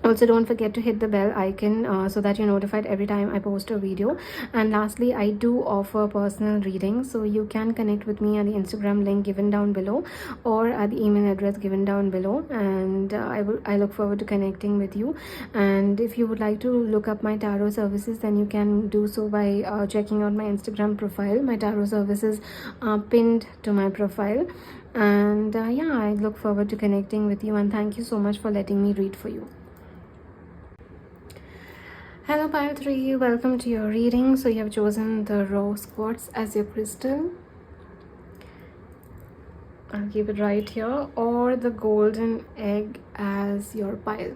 also, don't forget to hit the bell icon so that you're notified every time I post a video. And lastly, I do offer personal readings, so you can connect with me at the Instagram link given down below, or at the email address given down below. And I look forward to connecting with you. And if you would like to look up my tarot services, then you can do so by checking out my Instagram profile. My tarot services are pinned to my profile. And yeah, I look forward to connecting with you. And thank you so much for letting me read for you. Hello pile 3, welcome to your reading. So you have chosen the rose quartz as your crystal. I'll keep it right here, or the golden egg as your pile.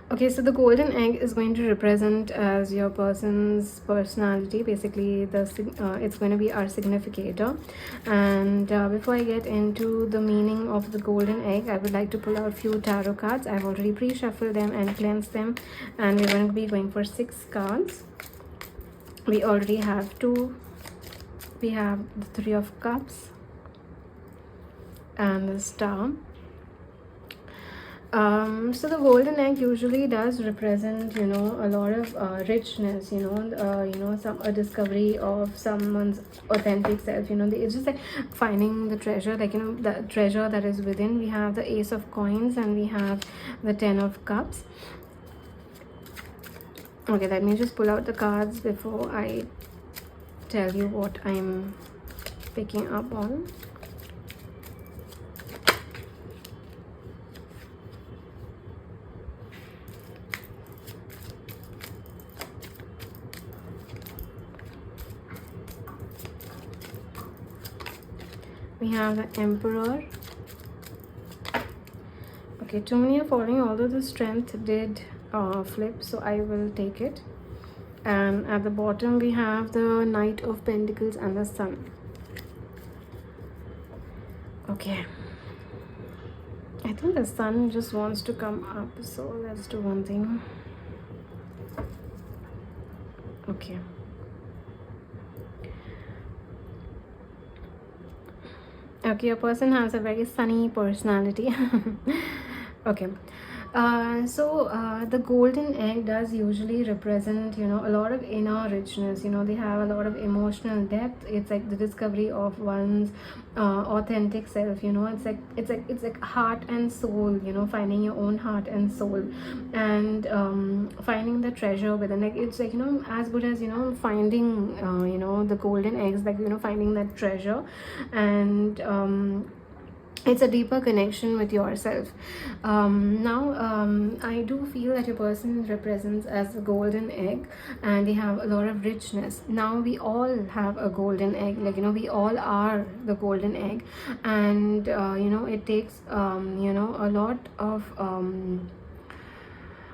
Okay, so the golden egg is going to represent as your person's personality. Basically, it's going to be our significator. And before I get into the meaning of the golden egg, I would like to pull out a few tarot cards. I've already pre-shuffled them and cleansed them. And we're going to be going for 6 cards. We already have 2. We have the 3 of cups and the star. So the golden egg usually does represent a lot of richness, a discovery of someone's authentic self. It's just like finding the treasure, like the treasure that is within. We have the Ace of Coins and we have the 10 of Cups. Okay, let me just pull out the cards before I tell you what I'm picking up on. We have the Emperor. Okay, too many are falling, although the Strength did flip, so I will take it. And at the bottom we have the Knight of Pentacles and the Sun. Okay, I think the Sun just wants to come up, so let's do one thing. Okay. Okay, a person has a very sunny personality. Okay. So the golden egg does usually represent a lot of inner richness. They have a lot of emotional depth. It's like the discovery of one's authentic self. It's like heart and soul, finding your own heart and soul, and finding the treasure within. Like it's like as good as finding the golden eggs, like finding that treasure. And it's a deeper connection with yourself. Now I do feel that your person represents as a golden egg, and they have a lot of richness. Now we all have a golden egg, like we all are the golden egg. And it takes a lot of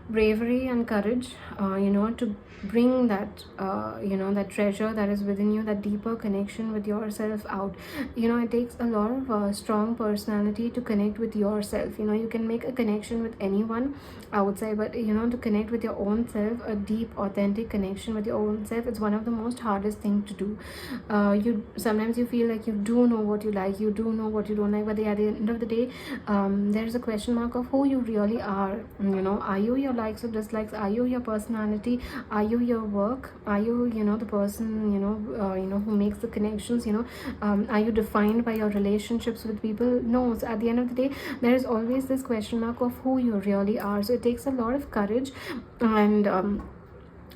bravery and courage, to bring that, that treasure that is within you, that deeper connection with yourself out. It takes a lot of strong personality to connect with yourself. You can make a connection with anyone outside, but to connect with your own self, a deep authentic connection with your own self, it's one of the most hardest thing to do. You sometimes you feel like you do know what you like, you do know what you don't like, but at the end of the day, there's a question mark of who you really are. Are you your likes or dislikes? Are you your personality? Are you your work? Are you the person who makes the connections? Are you defined by your relationships with people? No. So at the end of the day, there is always this question mark of who you really are. So it takes a lot of courage and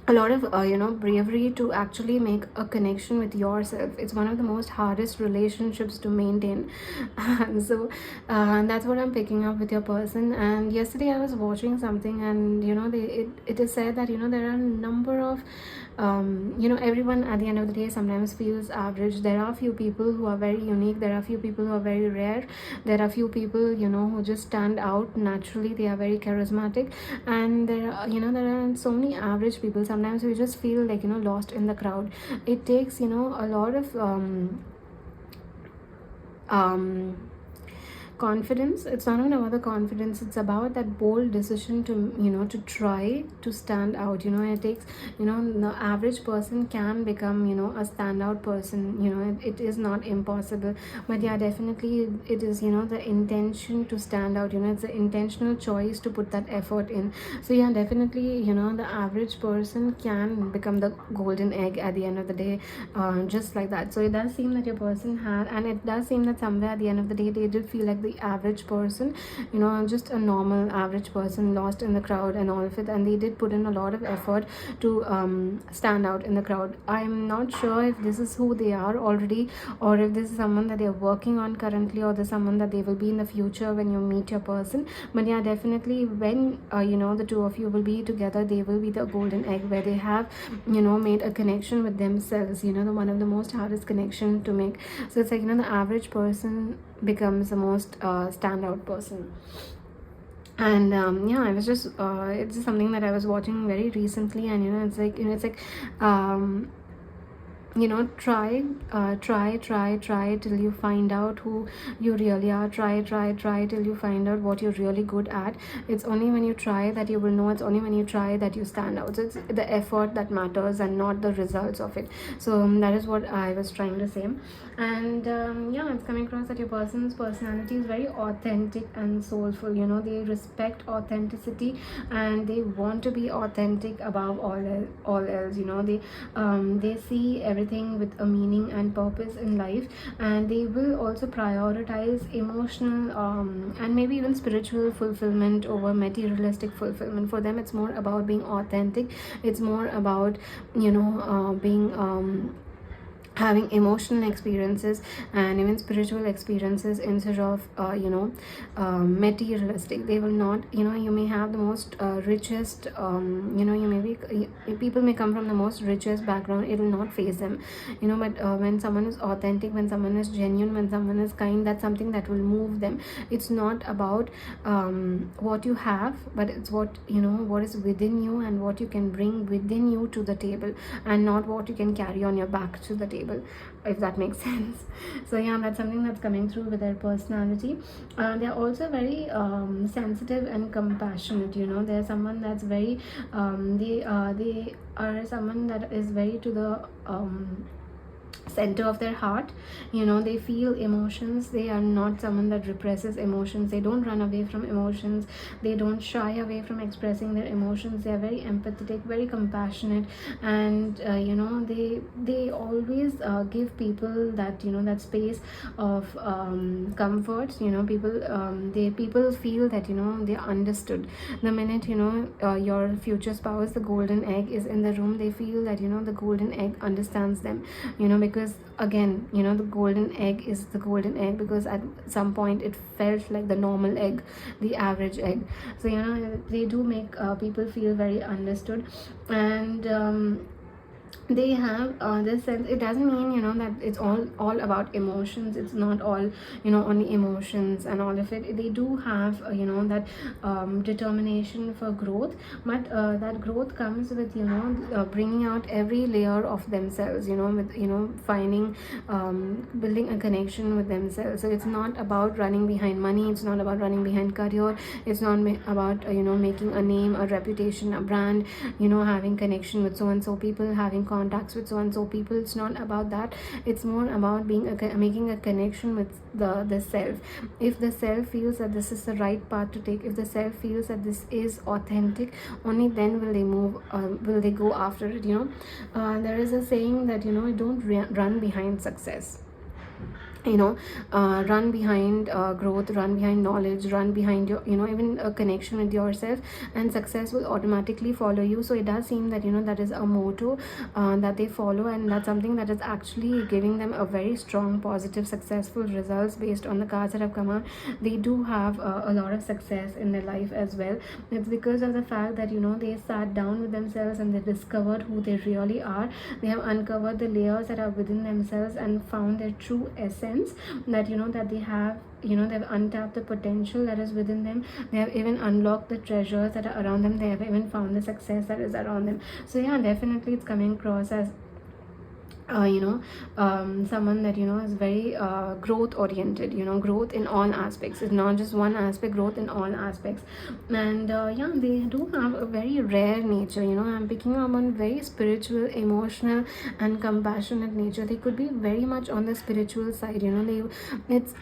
a lot of bravery to actually make a connection with yourself. It's one of the most hardest relationships to maintain. And so that's what I'm picking up with your person. And yesterday I was watching something, and it is said that there are a number of everyone at the end of the day sometimes feels average. There are few people who are very unique, there are few people who are very rare, there are few people who just stand out naturally. They are very charismatic, and there are so many average people. Sometimes we just feel like lost in the crowd. It takes a lot of confidence. It's not about the confidence, it's about that bold decision to try to stand out. It takes the average person can become a standout person. It is not impossible, but yeah, definitely it is the intention to stand out. It's the intentional choice to put that effort in. So yeah, definitely the average person can become the golden egg at the end of the day, just like that. So it does seem that your person had, and it does seem that somewhere at the end of the day they did feel like the average person, just a normal average person lost in the crowd and all of it, and they did put in a lot of effort to stand out in the crowd. I'm not sure if this is who they are already, or if this is someone that they're working on currently, or there's someone that they will be in the future when you meet your person. But yeah, definitely when the two of you will be together, they will be the golden egg, where they have made a connection with themselves, the one of the most hardest connection to make. So it's like the average person becomes the most standout person. And yeah, I was just it's just something that I was watching very recently, and it's like try till you find out who you really are. Try till you find out what you're really good at. It's only when you try that you will know. It's only when you try that you stand out. So it's the effort that matters and not the results of it. So that is what I was trying to say. And yeah, it's coming across that your person's personality is very authentic and soulful. They respect authenticity, and they want to be authentic above all else. They see everything with a meaning and purpose in life, and they will also prioritize emotional and maybe even spiritual fulfillment over materialistic fulfillment. For them, it's more about being authentic. It's more about being having emotional experiences and even spiritual experiences instead of materialistic. They will not, you may have the most richest, you may be, people may come from the most richest background, it will not faze them, but when someone is authentic, when someone is genuine, when someone is kind, that's something that will move them. It's not about what you have, but it's what what is within you and what you can bring within you to the table, and not what you can carry on your back to the table, if that makes sense. So yeah, that's something that's coming through with their personality. They're also very sensitive and compassionate. They're someone that's very they are someone that is very to the center of their heart. They feel emotions. They are not someone that represses emotions. They don't run away from emotions. They don't shy away from expressing their emotions. They are very empathetic, very compassionate, and they always give people that that space of comfort. People feel that they're understood. The minute your future spouse, the golden egg, is in the room, they feel that the golden egg understands them, because again the golden egg is the golden egg because at some point it felt like the normal egg, the average egg. So they do make people feel very understood. And they have this sense. It doesn't mean, that it's all about emotions. It's not all, only emotions and all of it. They do have that determination for growth, but that growth comes with, bringing out every layer of themselves, with, finding, building a connection with themselves. So it's not about running behind money, it's not about running behind career, it's not about making a name, a reputation, a brand, having connection with so and so people, having contacts with so and so people. It's not about that. It's more about making a connection with the self. If the self feels that this is the right path to take, if the self feels that this is authentic, only then will they move, will they go after it. There is a saying that, don't run behind success, run behind growth, run behind knowledge, run behind your, even a connection with yourself, and success will automatically follow you. So it does seem that, that is a motto that they follow, and that's something that is actually giving them a very strong, positive, successful results based on the cards that have come out. They do have a lot of success in their life as well. It's because of the fact that, they sat down with themselves and they discovered who they really are. They have uncovered the layers that are within themselves and found their true essence, that, that they have, they've untapped the potential that is within them. They have even unlocked the treasures that are around them. They have even found the success that is around them. So yeah, definitely it's coming across as someone that, is very growth oriented, growth in all aspects. It's not just one aspect, growth in all aspects. And yeah, they do have a very rare nature. I'm picking up on very spiritual, emotional, and compassionate nature. They could be very much on the spiritual side. It's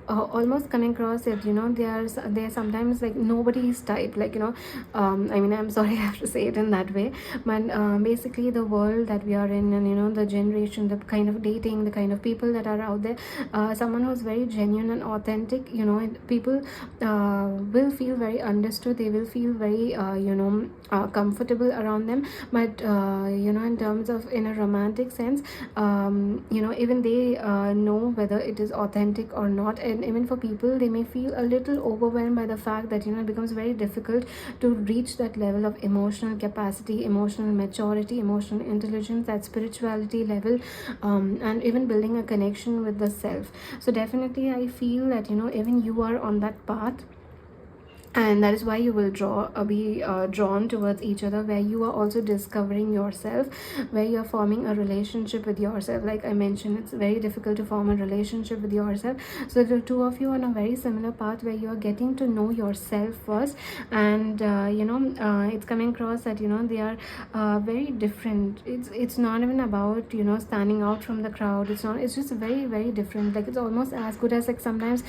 almost coming across that, they're sometimes like nobody's type, like, I mean, I'm sorry I have to say it in that way, but basically the world that we are in, and the generation, the kind of dating, the kind of people that are out there, someone who's very genuine and authentic, people will feel very understood. They will feel very comfortable around them. But in terms of, in a romantic sense, even they know whether it is authentic or not. And even for people, they may feel a little overwhelmed by the fact that, it becomes very difficult to reach that level of emotional capacity, emotional maturity, emotional intelligence, that spirituality level, and even building a connection with the self. So definitely I feel that, even you are on that path, and that is why you will be drawn towards each other, where you are also discovering yourself, where you are forming a relationship with yourself. Like I mentioned, it's very difficult to form a relationship with yourself. So the two of you are on a very similar path, where you are getting to know yourself first. And it's coming across that, they are very different. It's not even about, standing out from the crowd. It's just very, very different. Like, it's almost as good as, like, sometimes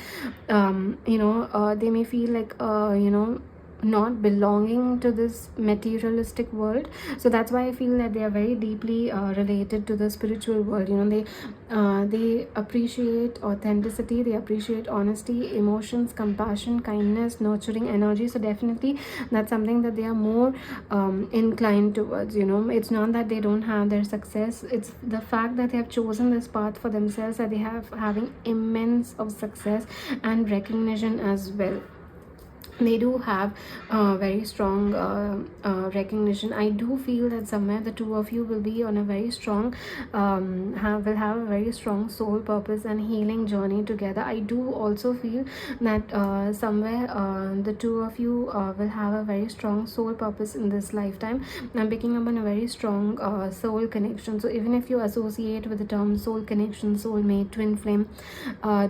they may feel like not belonging to this materialistic world. So that's why I feel that they are very deeply related to the spiritual world. They appreciate authenticity, they appreciate honesty, emotions, compassion, kindness, nurturing energy. So definitely that's something that they are more inclined towards. It's not that they don't have their success, it's the fact that they have chosen this path for themselves, that they have having immense of success and recognition as well. They do have very strong recognition. I do feel that somewhere the two of you will be on a very strong will have a very strong soul purpose and healing journey together. I do also feel that somewhere the two of you will have a very strong soul purpose in this lifetime. I'm picking up on a very strong soul connection. So even if you associate with the term soul connection, soulmate, twin flame,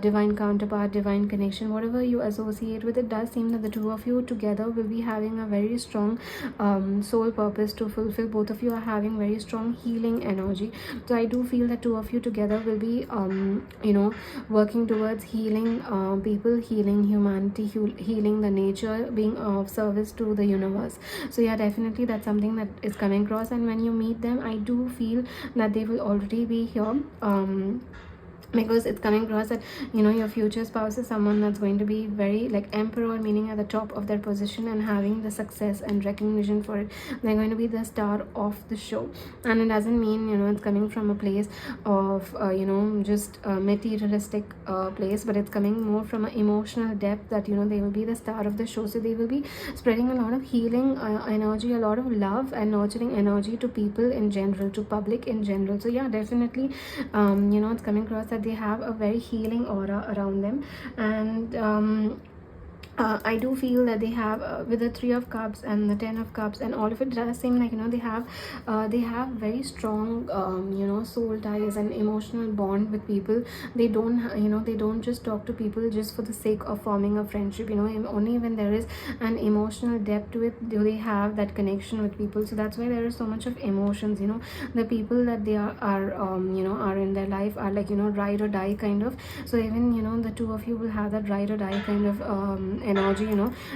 divine counterpart, divine connection, whatever you associate with, it does seem that the two of you together will be having a very strong soul purpose to fulfill. Both of you are having very strong healing energy. So I do feel that two of you together will be working towards healing people, healing humanity, healing the nature, being of service to the universe. So yeah, definitely that's something that is coming across. And when you meet them, I do feel that they will already be here because it's coming across that your future spouse is someone that's going to be very like emperor, meaning at the top of their position and having the success and recognition for it. They're going to be the star of the show, and it doesn't mean it's coming from a place of just a materialistic place, but it's coming more from an emotional depth that they will be the star of the show. So they will be spreading a lot of healing energy, a lot of love and nurturing energy to people in general, to public in general. So yeah, definitely it's coming across that they have a very healing aura around them. And I do feel that they have with the 3 of Cups and the 10 of Cups and all of it does seem like they have very strong soul ties and emotional bond with people. They don't they don't just talk to people just for the sake of forming a friendship. Only when there is an emotional depth to it do they have that connection with people. So that's why there is so much of emotions. The people that they are in their life are like ride or die kind of. So even the two of you will have that ride or die kind of energy.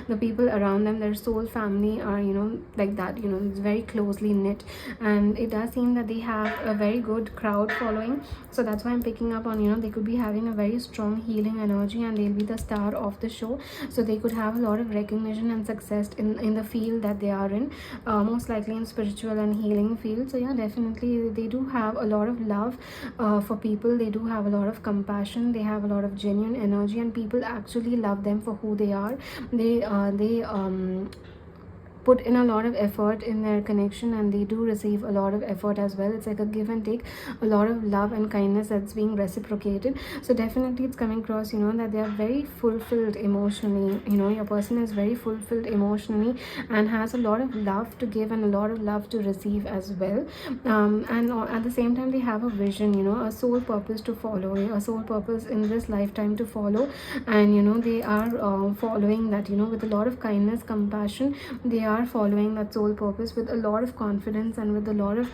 The people around them, their soul family are like that. It's very closely knit, and it does seem that they have a very good crowd following. So that's why I'm picking up on they could be having a very strong healing energy, and they'll be the star of the show. So they could have a lot of recognition and success in the field that they are in, most likely in spiritual and healing field. So yeah, definitely they do have a lot of love for people. They do have a lot of compassion. They have a lot of genuine energy, and people actually love them for who they are. They put in a lot of effort in their connection, and they do receive a lot of effort as well. It's like a give and take, a lot of love and kindness that's being reciprocated. So definitely it's coming across that they are very fulfilled emotionally. Your person is very fulfilled emotionally and has a lot of love to give and a lot of love to receive as well. And at the same time they have a vision, a soul purpose to follow, a soul purpose in this lifetime to follow. And they are following that with a lot of kindness, compassion. They are following that soul purpose with a lot of confidence and with a lot of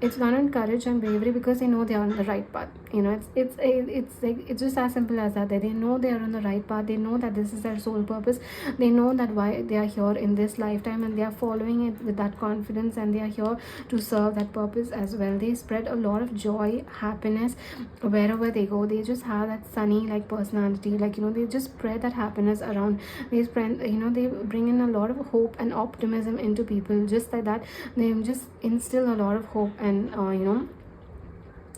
it's done on courage and bravery, because they know they are on the right path. It's just as simple as that. They know they are on the right path. They know that this is their soul purpose. They know that why they are here in this lifetime, and they are following it with that confidence, and they are here to serve that purpose as well. They spread a lot of joy, happiness wherever they go. They just have that sunny like personality, like they just spread that happiness around. They spread they bring in a lot of hope and optimism into people. Just like that, they just instill a lot of hope and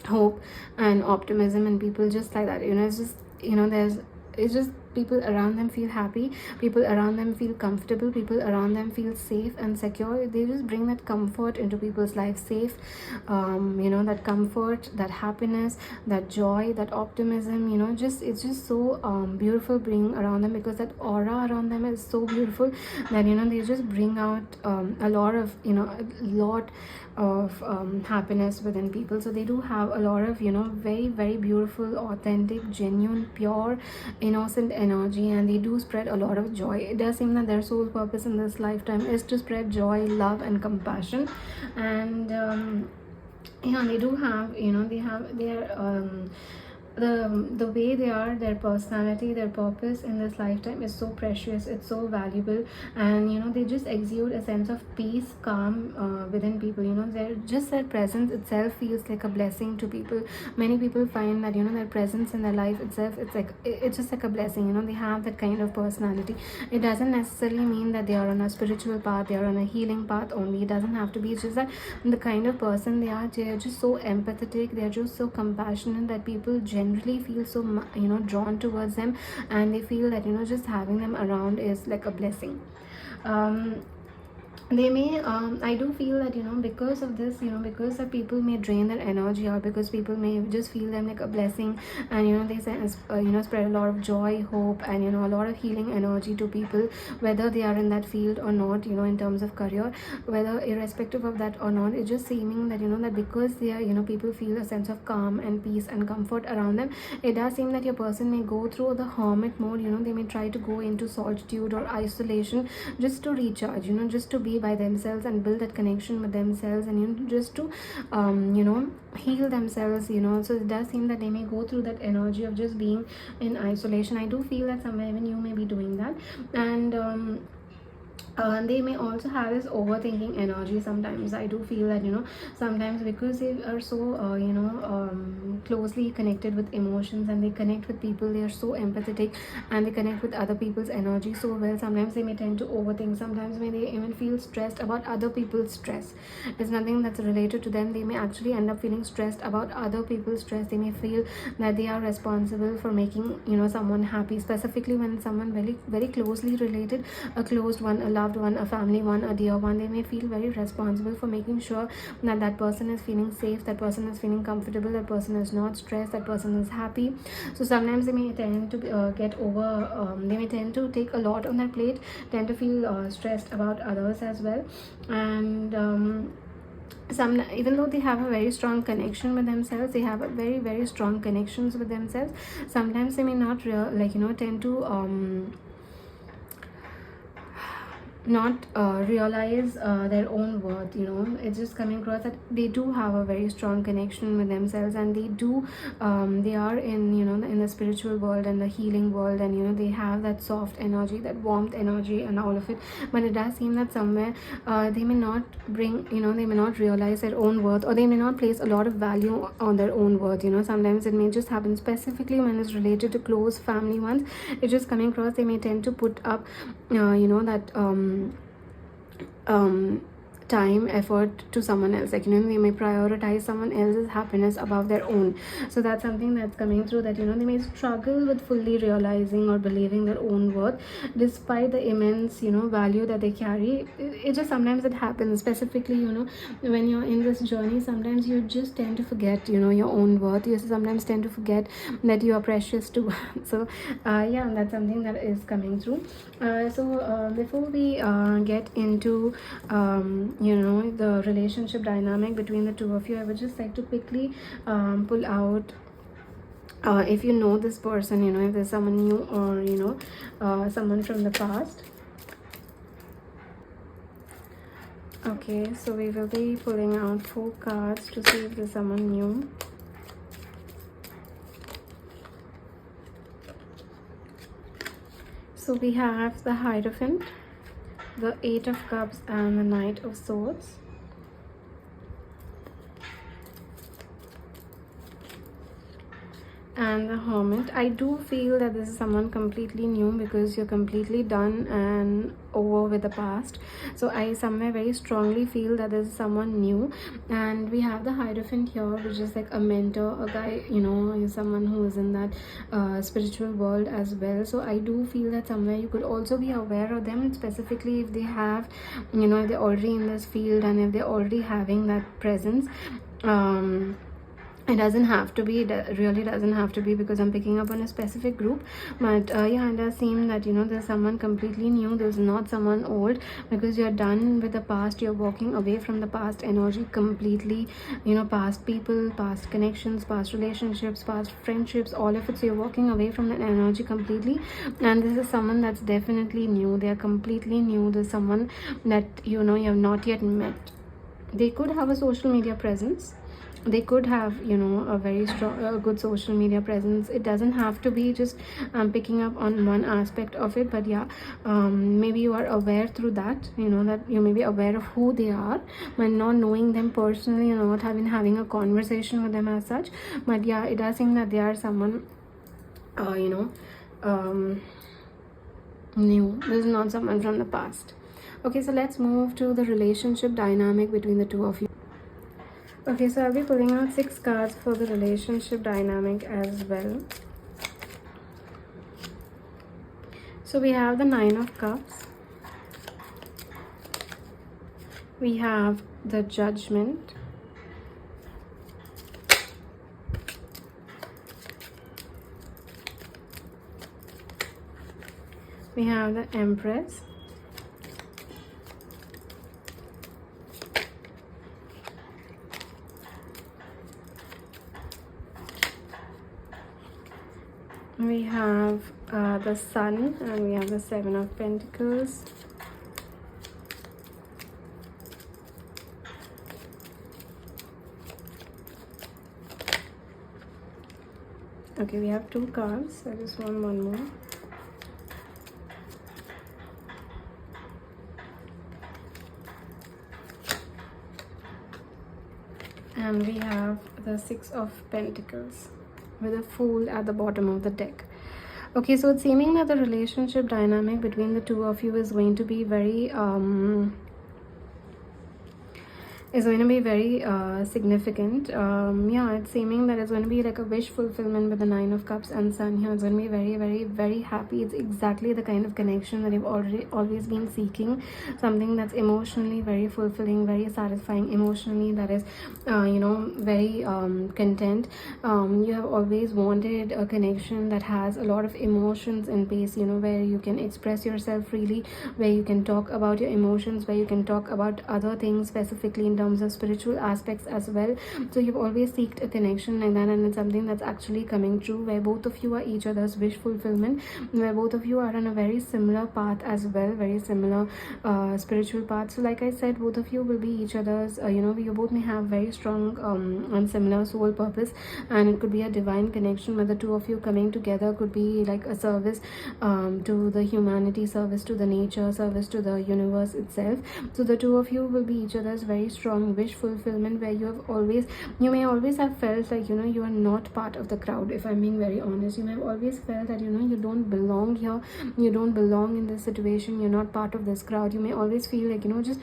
hope and optimism in people, just like that. It's just there's it's just people around them feel happy, people around them feel comfortable, people around them feel safe and secure. They just bring that comfort into people's life. Safe, that comfort, that happiness, that joy, that optimism, it's just so beautiful being around them, because that aura around them is so beautiful that they just bring out a lot of happiness within people. So they do have a lot of very, very beautiful, authentic, genuine, pure, innocent energy, and they do spread a lot of joy. It does seem that their soul purpose in this lifetime is to spread joy, love and compassion. And they do have they have their the way they are, their personality, their purpose in this lifetime is so precious, it's so valuable. And they just exude a sense of peace, calm within people. Their presence itself feels like a blessing to people. Many people find that their presence in their life itself, it's just like a blessing. They have that kind of personality. It doesn't necessarily mean that they are on a spiritual path, they are on a healing path only. It doesn't have to be. It's just that the kind of person they are just so empathetic, they are just so compassionate that people generally feel so drawn towards them, and they feel that just having them around is like a blessing. They may I do feel that because of this, because that people may drain their energy, or because people may just feel them like a blessing, and they spread a lot of joy, hope, and a lot of healing energy to people, whether they are in that field or not, in terms of career, whether irrespective of that or not. It's just seeming that that because they are people feel a sense of calm and peace and comfort around them. It does seem that your person may go through the hermit mode. They may try to go into solitude or isolation, just to recharge, just to be by themselves and build that connection with themselves, and just to heal themselves. So it does seem that they may go through that energy of just being in isolation. I do feel that somewhere even you may be doing that. And They may also have this overthinking energy sometimes. I do feel that, sometimes because they are so closely connected with emotions, and they connect with people, they are so empathetic, and they connect with other people's energy so well. Sometimes they may tend to overthink. Sometimes may they even feel stressed about other people's stress. It's nothing that's related to them. They may actually end up feeling stressed about other people's stress. They may feel that they are responsible for making someone happy, specifically when someone very very closely related, a closed one, a loved one, a family one, a dear one. They may feel very responsible for making sure that that person is feeling safe, that person is feeling comfortable, that person is not stressed, that person is happy. So sometimes they may tend to they may tend to take a lot on their plate, tend to feel stressed about others as well. And some, even though they have a very strong connection with themselves, they have a very very strong connections with themselves, sometimes they may not tend to not realize their own worth. It's just coming across that they do have a very strong connection with themselves, and they are in the spiritual world and the healing world, and they have that soft energy, that warmth energy and all of it. But it does seem that somewhere they may not they may not realize their own worth, or they may not place a lot of value on their own worth. Sometimes it may just happen specifically when it's related to close family ones. It's just coming across, they may tend to put up that time, effort to someone else. They may prioritize someone else's happiness above their own. So that's something that's coming through, that they may struggle with fully realizing or believing their own worth, despite the immense value that they carry. It just sometimes it happens, specifically when you're in this journey. Sometimes you just tend to forget your own worth. You sometimes tend to forget that you are precious too. So yeah, that's something that is coming through. So before we get into the relationship dynamic between the two of you, I would just like to quickly pull out if you know this person, if there's someone new, or someone from the past. Okay, so we will be pulling out 4 cards to see if there's someone new. So we have the Hierophant, the 8 of Cups, and the Knight of Swords. And the Hermit. I do feel that this is someone completely new, because you're completely done and over with the past. So I somewhere very strongly feel that this is someone new. And we have the Hierophant here, which is like a mentor, a guy, someone who is in that spiritual world as well. So I do feel that somewhere you could also be aware of them, specifically if they have, if they're already in this field, and if they're already having that presence. It doesn't have to be, it really doesn't have to be, because I'm picking up on a specific group. But yeah, it does seem that there's someone completely new. There's not someone old, because you're done with the past. You're walking away from the past energy completely, past people, past connections, past relationships, past friendships, all of it. So you're walking away from that energy completely, and this is someone that's definitely new. They are completely new. There's someone that you have not yet met. They could have a social media presence. They could have a very strong good social media presence. It doesn't have to be just picking up on one aspect of it. But yeah, maybe you are aware through that, that you may be aware of who they are, but not knowing them personally, not having a conversation with them as such. But yeah, it does seem that they are someone new. This is not someone from the past. Okay, so let's move to the relationship dynamic between the two of you. Okay, so I'll be pulling out 6 cards for the relationship dynamic as well. So we have the 9 of Cups. We have the Judgment. We have the Empress. We have the Sun, and we have the 7 of Pentacles. Okay, we have 2 cards. I just want one more. And we have the Six of Pentacles with a Fool at the bottom of the deck. Okay, so it's seeming that the relationship dynamic between the two of you is going to be very significant. Yeah, it's seeming that it's going to be like a wish fulfillment with the Nine of Cups and Sun here. It's going to be very, very, very happy. It's exactly the kind of connection that you've always been seeking. Something that's emotionally very fulfilling, very satisfying emotionally, that is very content. You have always wanted a connection that has a lot of emotions in place, where you can express yourself freely, where you can talk about your emotions, where you can talk about other things specifically in terms of spiritual aspects as well. So you've always seeked a connection like that, and it's something that's actually coming true, where both of you are each other's wish fulfillment, where both of you are on a very similar path as well, very similar spiritual path. So like I said, both of you will be each other's you both may have very strong and similar soul purpose, and it could be a divine connection where the two of you coming together could be like a service to the humanity, service to the nature, service to the universe itself. So the two of you will be each other's very strong wish fulfillment, where you may always have felt like you are not part of the crowd. If I'm being very honest, you may have always felt that you don't belong here, you don't belong in this situation, you're not part of this crowd. You may always feel like just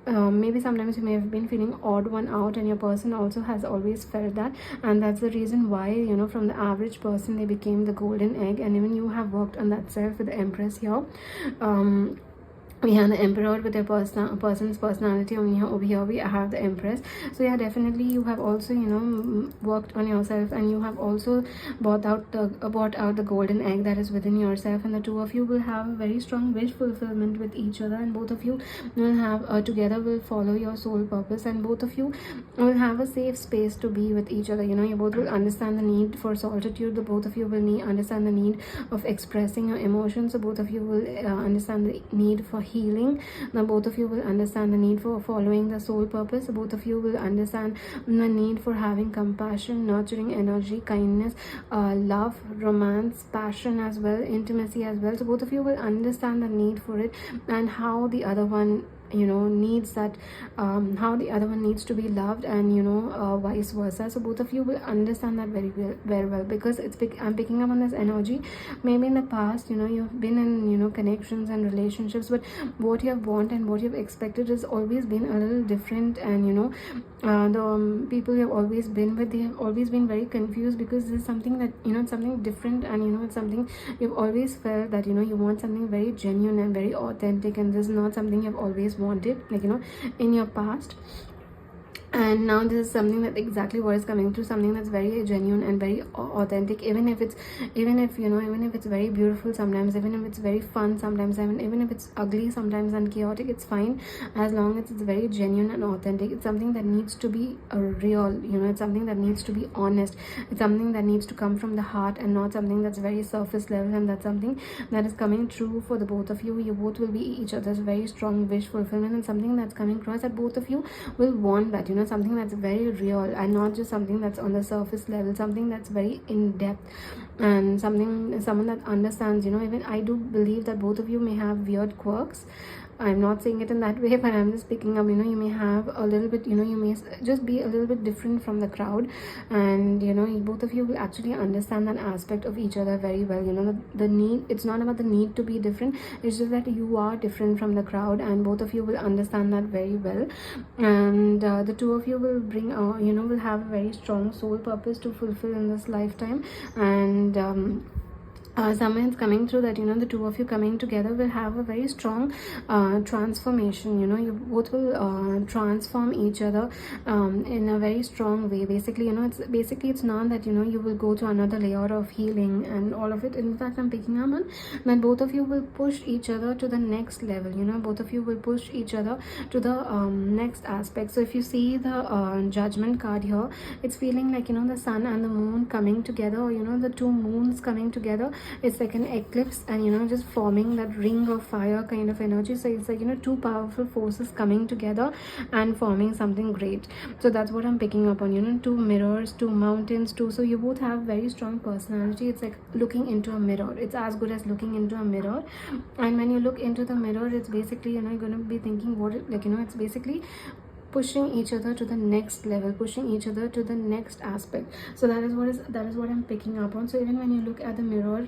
maybe sometimes you may have been feeling odd one out, and your person also has always felt that, and that's the reason why from the average person they became the golden egg. And even you have worked on that self with the Empress here. We have the Emperor with their person's personality. Over here we have the Empress. So yeah, definitely you have also worked on yourself, and you have also brought out the golden egg that is within yourself, and the two of you will have a very strong wish fulfillment with each other, and both of you will have together will follow your soul purpose, and both of you will have a safe space to be with each other. You both will understand the need for solitude. The both of you will understand the need of expressing your emotions. So both of you will understand the need for healing. Now both of you will understand the need for following the soul purpose. Both of you will understand the need for having compassion, nurturing energy, kindness, love, romance, passion as well, intimacy as well. So both of you will understand the need for it, and how the other one needs that, how the other one needs to be loved, and vice versa. So both of you will understand that very well, because I'm picking up on this energy. Maybe in the past you've been in connections and relationships, but what you have wanted and what you've expected has always been a little different, and the people you have always been with, they have always been very confused, because this is something that it's something different, and it's something you've always felt that you want something very genuine and very authentic, and this is not something you've always wanted, like in your past. And now this is something that exactly what is coming through, something that's very genuine and very authentic, even if it's very beautiful sometimes, even if it's very fun sometimes, even if it's ugly sometimes and chaotic, it's fine, as long as it's very genuine and authentic. It's something that needs to be real, it's something that needs to be honest, it's something that needs to come from the heart, and not something that's very surface level. And that's something that is coming true for the both of you. You both will be each other's very strong wish fulfillment, and something that's coming across that both of you will want that, something that's very real, and not just something that's on the surface level, something that's very in depth, and someone that understands. Even I do believe that both of you may have weird quirks. I'm not saying it in that way, but I'm just picking up, you may have a little bit, you may just be a little bit different from the crowd, and both of you will actually understand that aspect of each other very well. The need, it's not about the need to be different, it's just that you are different from the crowd, and both of you will understand that very well. And the two of you will bring will have a very strong soul purpose to fulfill in this lifetime. And someone's coming through that the two of you coming together will have a very strong transformation. You both will transform each other in a very strong way. Basically, it's not that you will go to another layer of healing and all of it. In fact, I'm picking up on that both of you will push each other to the next level. Both of you will push each other to the next aspect. So if you see the Judgment card here, it's feeling like the sun and the moon coming together, or the two moons coming together. It's like an eclipse, and just forming that ring of fire kind of energy. So it's like two powerful forces coming together and forming something great. So that's what I'm picking up on. Two mirrors, two mountains, so you both have very strong personality. It's like looking into a mirror. It's as good as looking into a mirror. And when you look into the mirror, it's basically you're going to be thinking it's basically pushing each other to the next level, pushing each other to the next aspect. So that is what I'm picking up on. So even when you look at the mirror,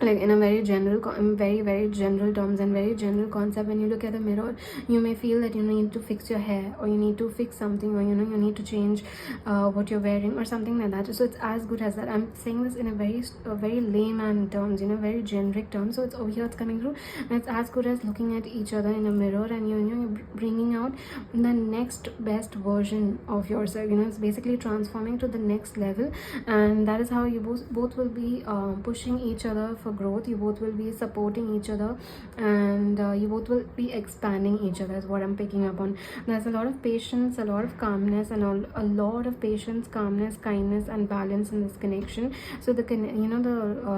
like in a very general very general terms and very general concept, when you look at the mirror, you may feel that you need to fix your hair, or you need to fix something, or you need to change what you're wearing or something like that. So it's as good as that. I'm saying this in a very layman terms, very generic terms. So it's over here, it's coming through, and it's as good as looking at each other in a mirror, and you're bringing out the next best version of yourself. It's basically transforming to the next level, and that is how you both will be pushing each other for growth. You both will be supporting each other, and you both will be expanding each other, is what I'm picking up on. There's a lot of patience, a lot of calmness, and a lot of patience, calmness, kindness, and balance in this connection. So the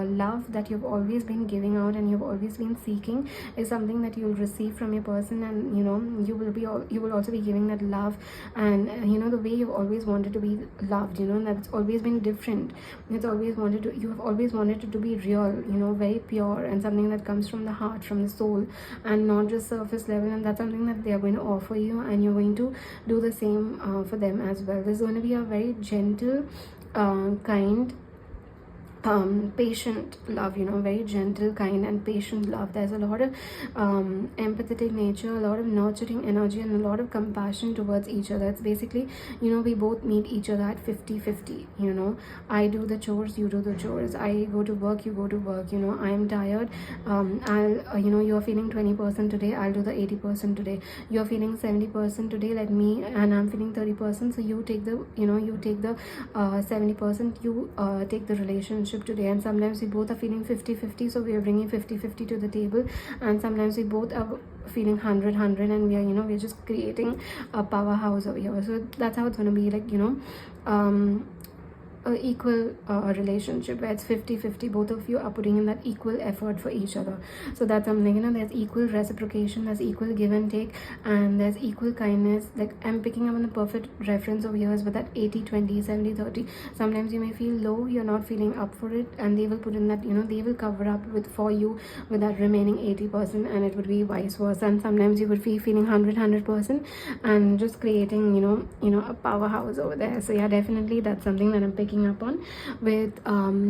love that you've always been giving out and you've always been seeking is something that you'll receive from your person, and you will also be giving that love, and the way you've always wanted to be loved, that's always been different. You have always wanted it to be real, very pure, and something that comes from the heart, from the soul, and not just surface level. And that's something that they are going to offer you, and you're going to do the same for them as well. There's going to be a very gentle, kind, patient love, very gentle, kind, and patient love. There's a lot of empathetic nature, a lot of nurturing energy, and a lot of compassion towards each other. It's basically, we both meet each other at 50-50. I do the chores, you do the chores. I go to work, you go to work. I am tired, you're feeling 20% today, I'll do the 80% today. You're feeling 70% today, like me, and I'm feeling 30%. So you take the 70%, you take the relationship today. And sometimes we both are feeling 50-50, so we are bringing 50-50 to the table. And sometimes we both are feeling 100-100, and we are we're just creating a powerhouse over here. So that's how it's going to be, like equal relationship, where it's 50-50. Both of you are putting in that equal effort for each other. So that's something, there's equal reciprocation, there's equal give and take, and there's equal kindness. Like I'm picking up on the perfect reference over here is with that 80-20, 70-30. Sometimes you may feel low, you're not feeling up for it, and they will put in that, they will cover up for you with that remaining 80%, and it would be vice versa. And sometimes you would be feeling 100% and just creating a powerhouse over there. So yeah, definitely that's something that I'm picking up on with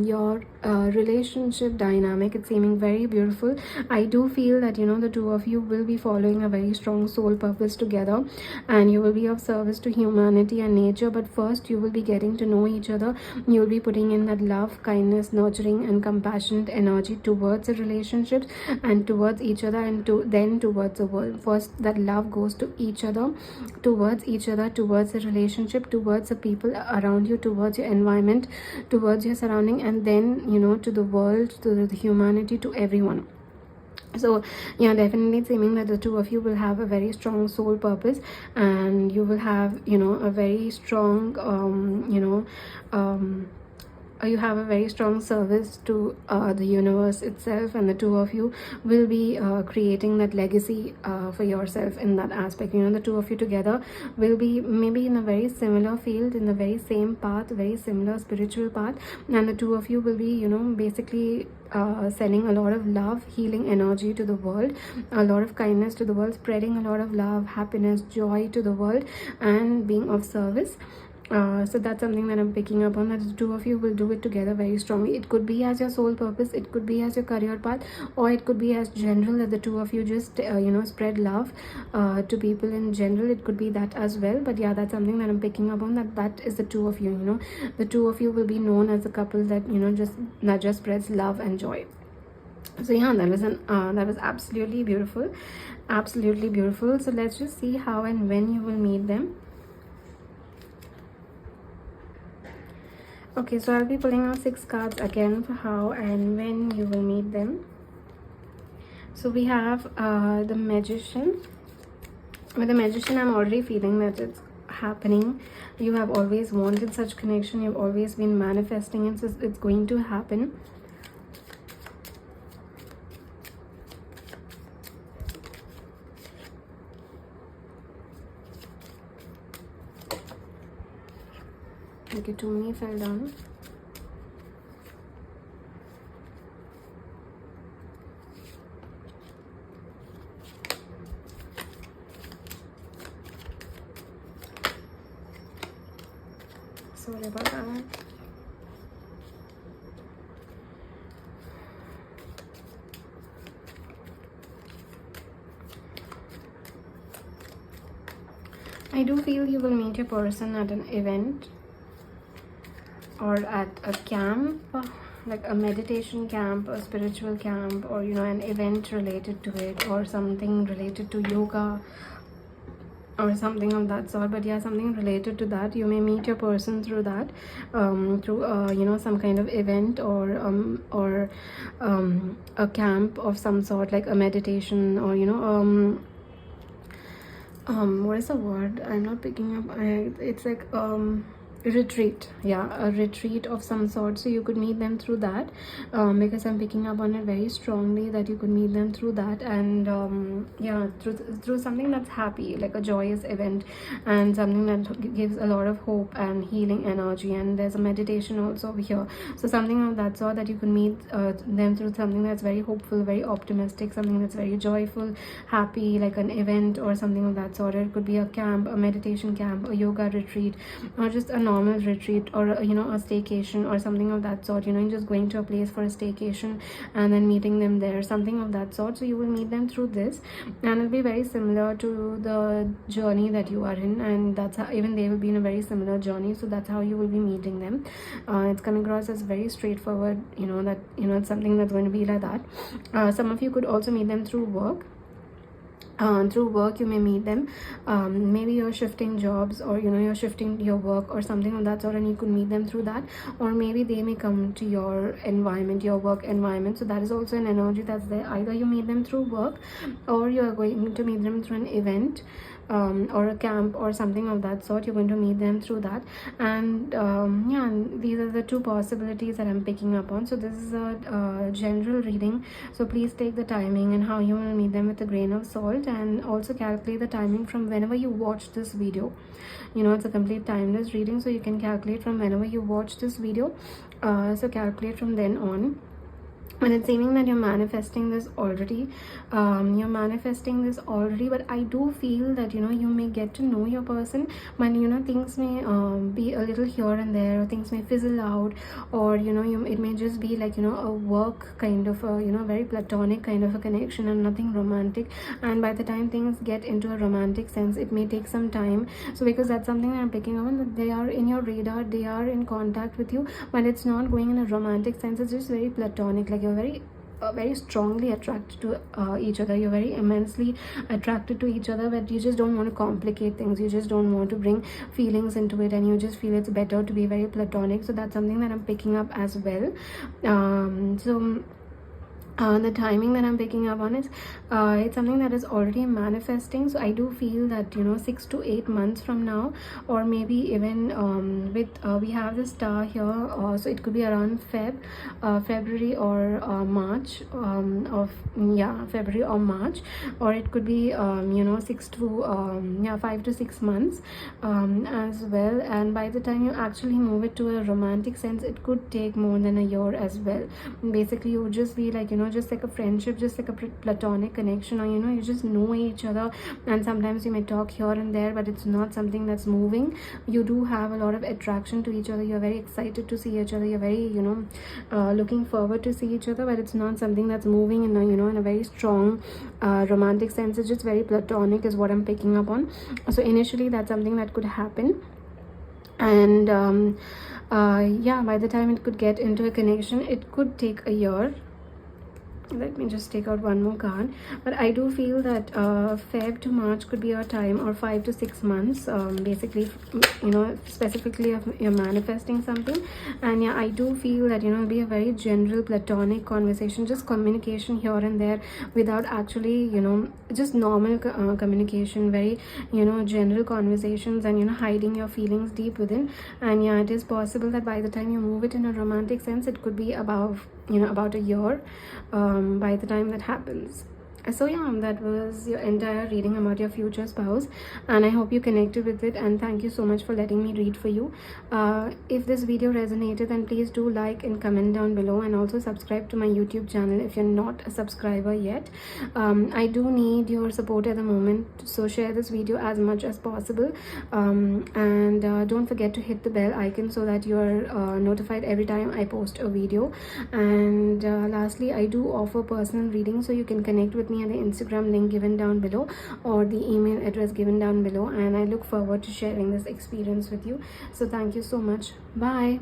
your relationship dynamic. It's seeming very beautiful. I do feel that the two of you will be following a very strong soul purpose together, and you will be of service to humanity and nature. But first you will be getting to know each other. You will be putting in that love, kindness, nurturing, and compassionate energy towards the relationships and towards each other, and then towards the world. First that love goes to each other, towards the relationship, towards the people around you, towards your environment, towards your surrounding, and then to the world, to the humanity, to everyone. So yeah, definitely seeming that the two of you will have a very strong soul purpose, and you will have a very strong you have a very strong service to the universe itself, and the two of you will be creating that legacy for yourself in that aspect. The two of you together will be maybe in a very similar field, in the very same path, very similar spiritual path, and the two of you will be basically sending a lot of love, healing energy to the world, a lot of kindness to the world, spreading a lot of love, happiness, joy to the world, and being of service. So that's something that I'm picking up on, that the two of you will do it together very strongly. It could be as your soul purpose, it could be as your career path, or it could be as general, that the two of you just spread love to people in general. It could be that as well. But yeah, that's something that I'm picking up on, that is the two of you. The two of you will be known as a couple that just spreads love and joy. So yeah, that was absolutely beautiful, absolutely beautiful. So let's just see how and when you will meet them. Okay, so I'll be pulling out 6 cards again for how and when you will meet them. So we have the Magician. With the Magician, I'm already feeling that it's happening. You have always wanted such connection. You've always been manifesting it, so it's going to happen. Okay, too many fell down. Sorry about that. I do feel you will meet your person at an event or at a camp, like a meditation camp, a spiritual camp, or an event related to it, or something related to yoga or something of that sort. But yeah, something related to that. You may meet your person through that, through some kind of event, or a camp of some sort, like a meditation, or what is the word I'm not picking up? It's like retreat. Yeah, a retreat of some sort. So you could meet them through that, because I'm picking up on it very strongly that you could meet them through that. And yeah, through something that's happy, like a joyous event, and something that gives a lot of hope and healing energy. And there's a meditation also over here, so something of that sort, that you can meet them through something that's very hopeful, very optimistic, something that's very joyful, happy, like an event or something of that sort. It could be a camp, a meditation camp, a yoga retreat, or just a normal retreat, or a staycation or something of that sort. Just going to a place for a staycation and then meeting them there, something of that sort. So you will meet them through this, and it'll be very similar to the journey that you are in, and that's how even they will be in a very similar journey. So that's how you will be meeting them. It's coming across as very straightforward, that it's something that's going to be like that. Some of you could also meet them through work. Through work you may meet them. Maybe you're shifting jobs, or you're shifting your work or something of that sort, and you could meet them through that. Or maybe they may come to your environment, your work environment. So that is also an energy that's there. Either you meet them through work, or you're going to meet them through an event, or a camp or something of that sort. You're going to meet them through that. And yeah, these are the two possibilities that I'm picking up on. So this is a general reading, so please take the timing and how you will meet them with a grain of salt, and also calculate the timing from whenever you watch this video. It's a complete timeless reading, so you can calculate from whenever you watch this video. So calculate from then on. And it's seeming that you're manifesting this already. But I do feel that you may get to know your person, but things may be a little here and there, or things may fizzle out, or it may just be like a work kind of a very platonic kind of a connection, and nothing romantic. And by the time things get into a romantic sense, it may take some time. So because that's something that I'm picking up on, that they are in your radar, they are in contact with you, but it's not going in a romantic sense. It's just very platonic, like you're very strongly attracted to each other. You're very immensely attracted to each other, but you just don't want to complicate things. You just don't want to bring feelings into it, and you just feel it's better to be very platonic. So that's something that I'm picking up as well. The timing that I'm picking up on is it's something that is already manifesting. So I do feel that 6 to 8 months from now, or maybe even with we have the star here, so it could be around February or March, February or March, or it could be 5 to 6 months as well. And by the time you actually move it to a romantic sense, it could take more than a year as well. Basically, you would just be like just like a friendship, just like a platonic connection, or you just know each other, and sometimes you may talk here and there, but it's not something that's moving. You do have a lot of attraction to each other. You're very excited to see each other. You're very looking forward to see each other, but it's not something that's moving in a in a very strong romantic sense. It's just very platonic is what I'm picking up on. So initially that's something that could happen, and yeah, by the time it could get into a connection, it could take a year. Let me just take out one more card. But I do feel that Feb to March could be your time, or 5 to 6 months, basically, specifically if you're manifesting something. And yeah, I do feel that it'll be a very general platonic conversation, just communication here and there, without actually just normal communication, very general conversations, and hiding your feelings deep within. And yeah, it is possible that by the time you move it in a romantic sense, it could be about a year by the time that happens. So yeah, that was your entire reading about your future spouse, and I hope you connected with it, and thank you so much for letting me read for you. If this video resonated, then please do like and comment down below, and also subscribe to my YouTube channel if you're not a subscriber yet. I do need your support at the moment, so share this video as much as possible, and don't forget to hit the bell icon so that you are notified every time I post a video. And lastly, I do offer personal readings, so you can connect with me at the Instagram link given down below or the email address given down below, and I look forward to sharing this experience with you. So thank you so much. Bye.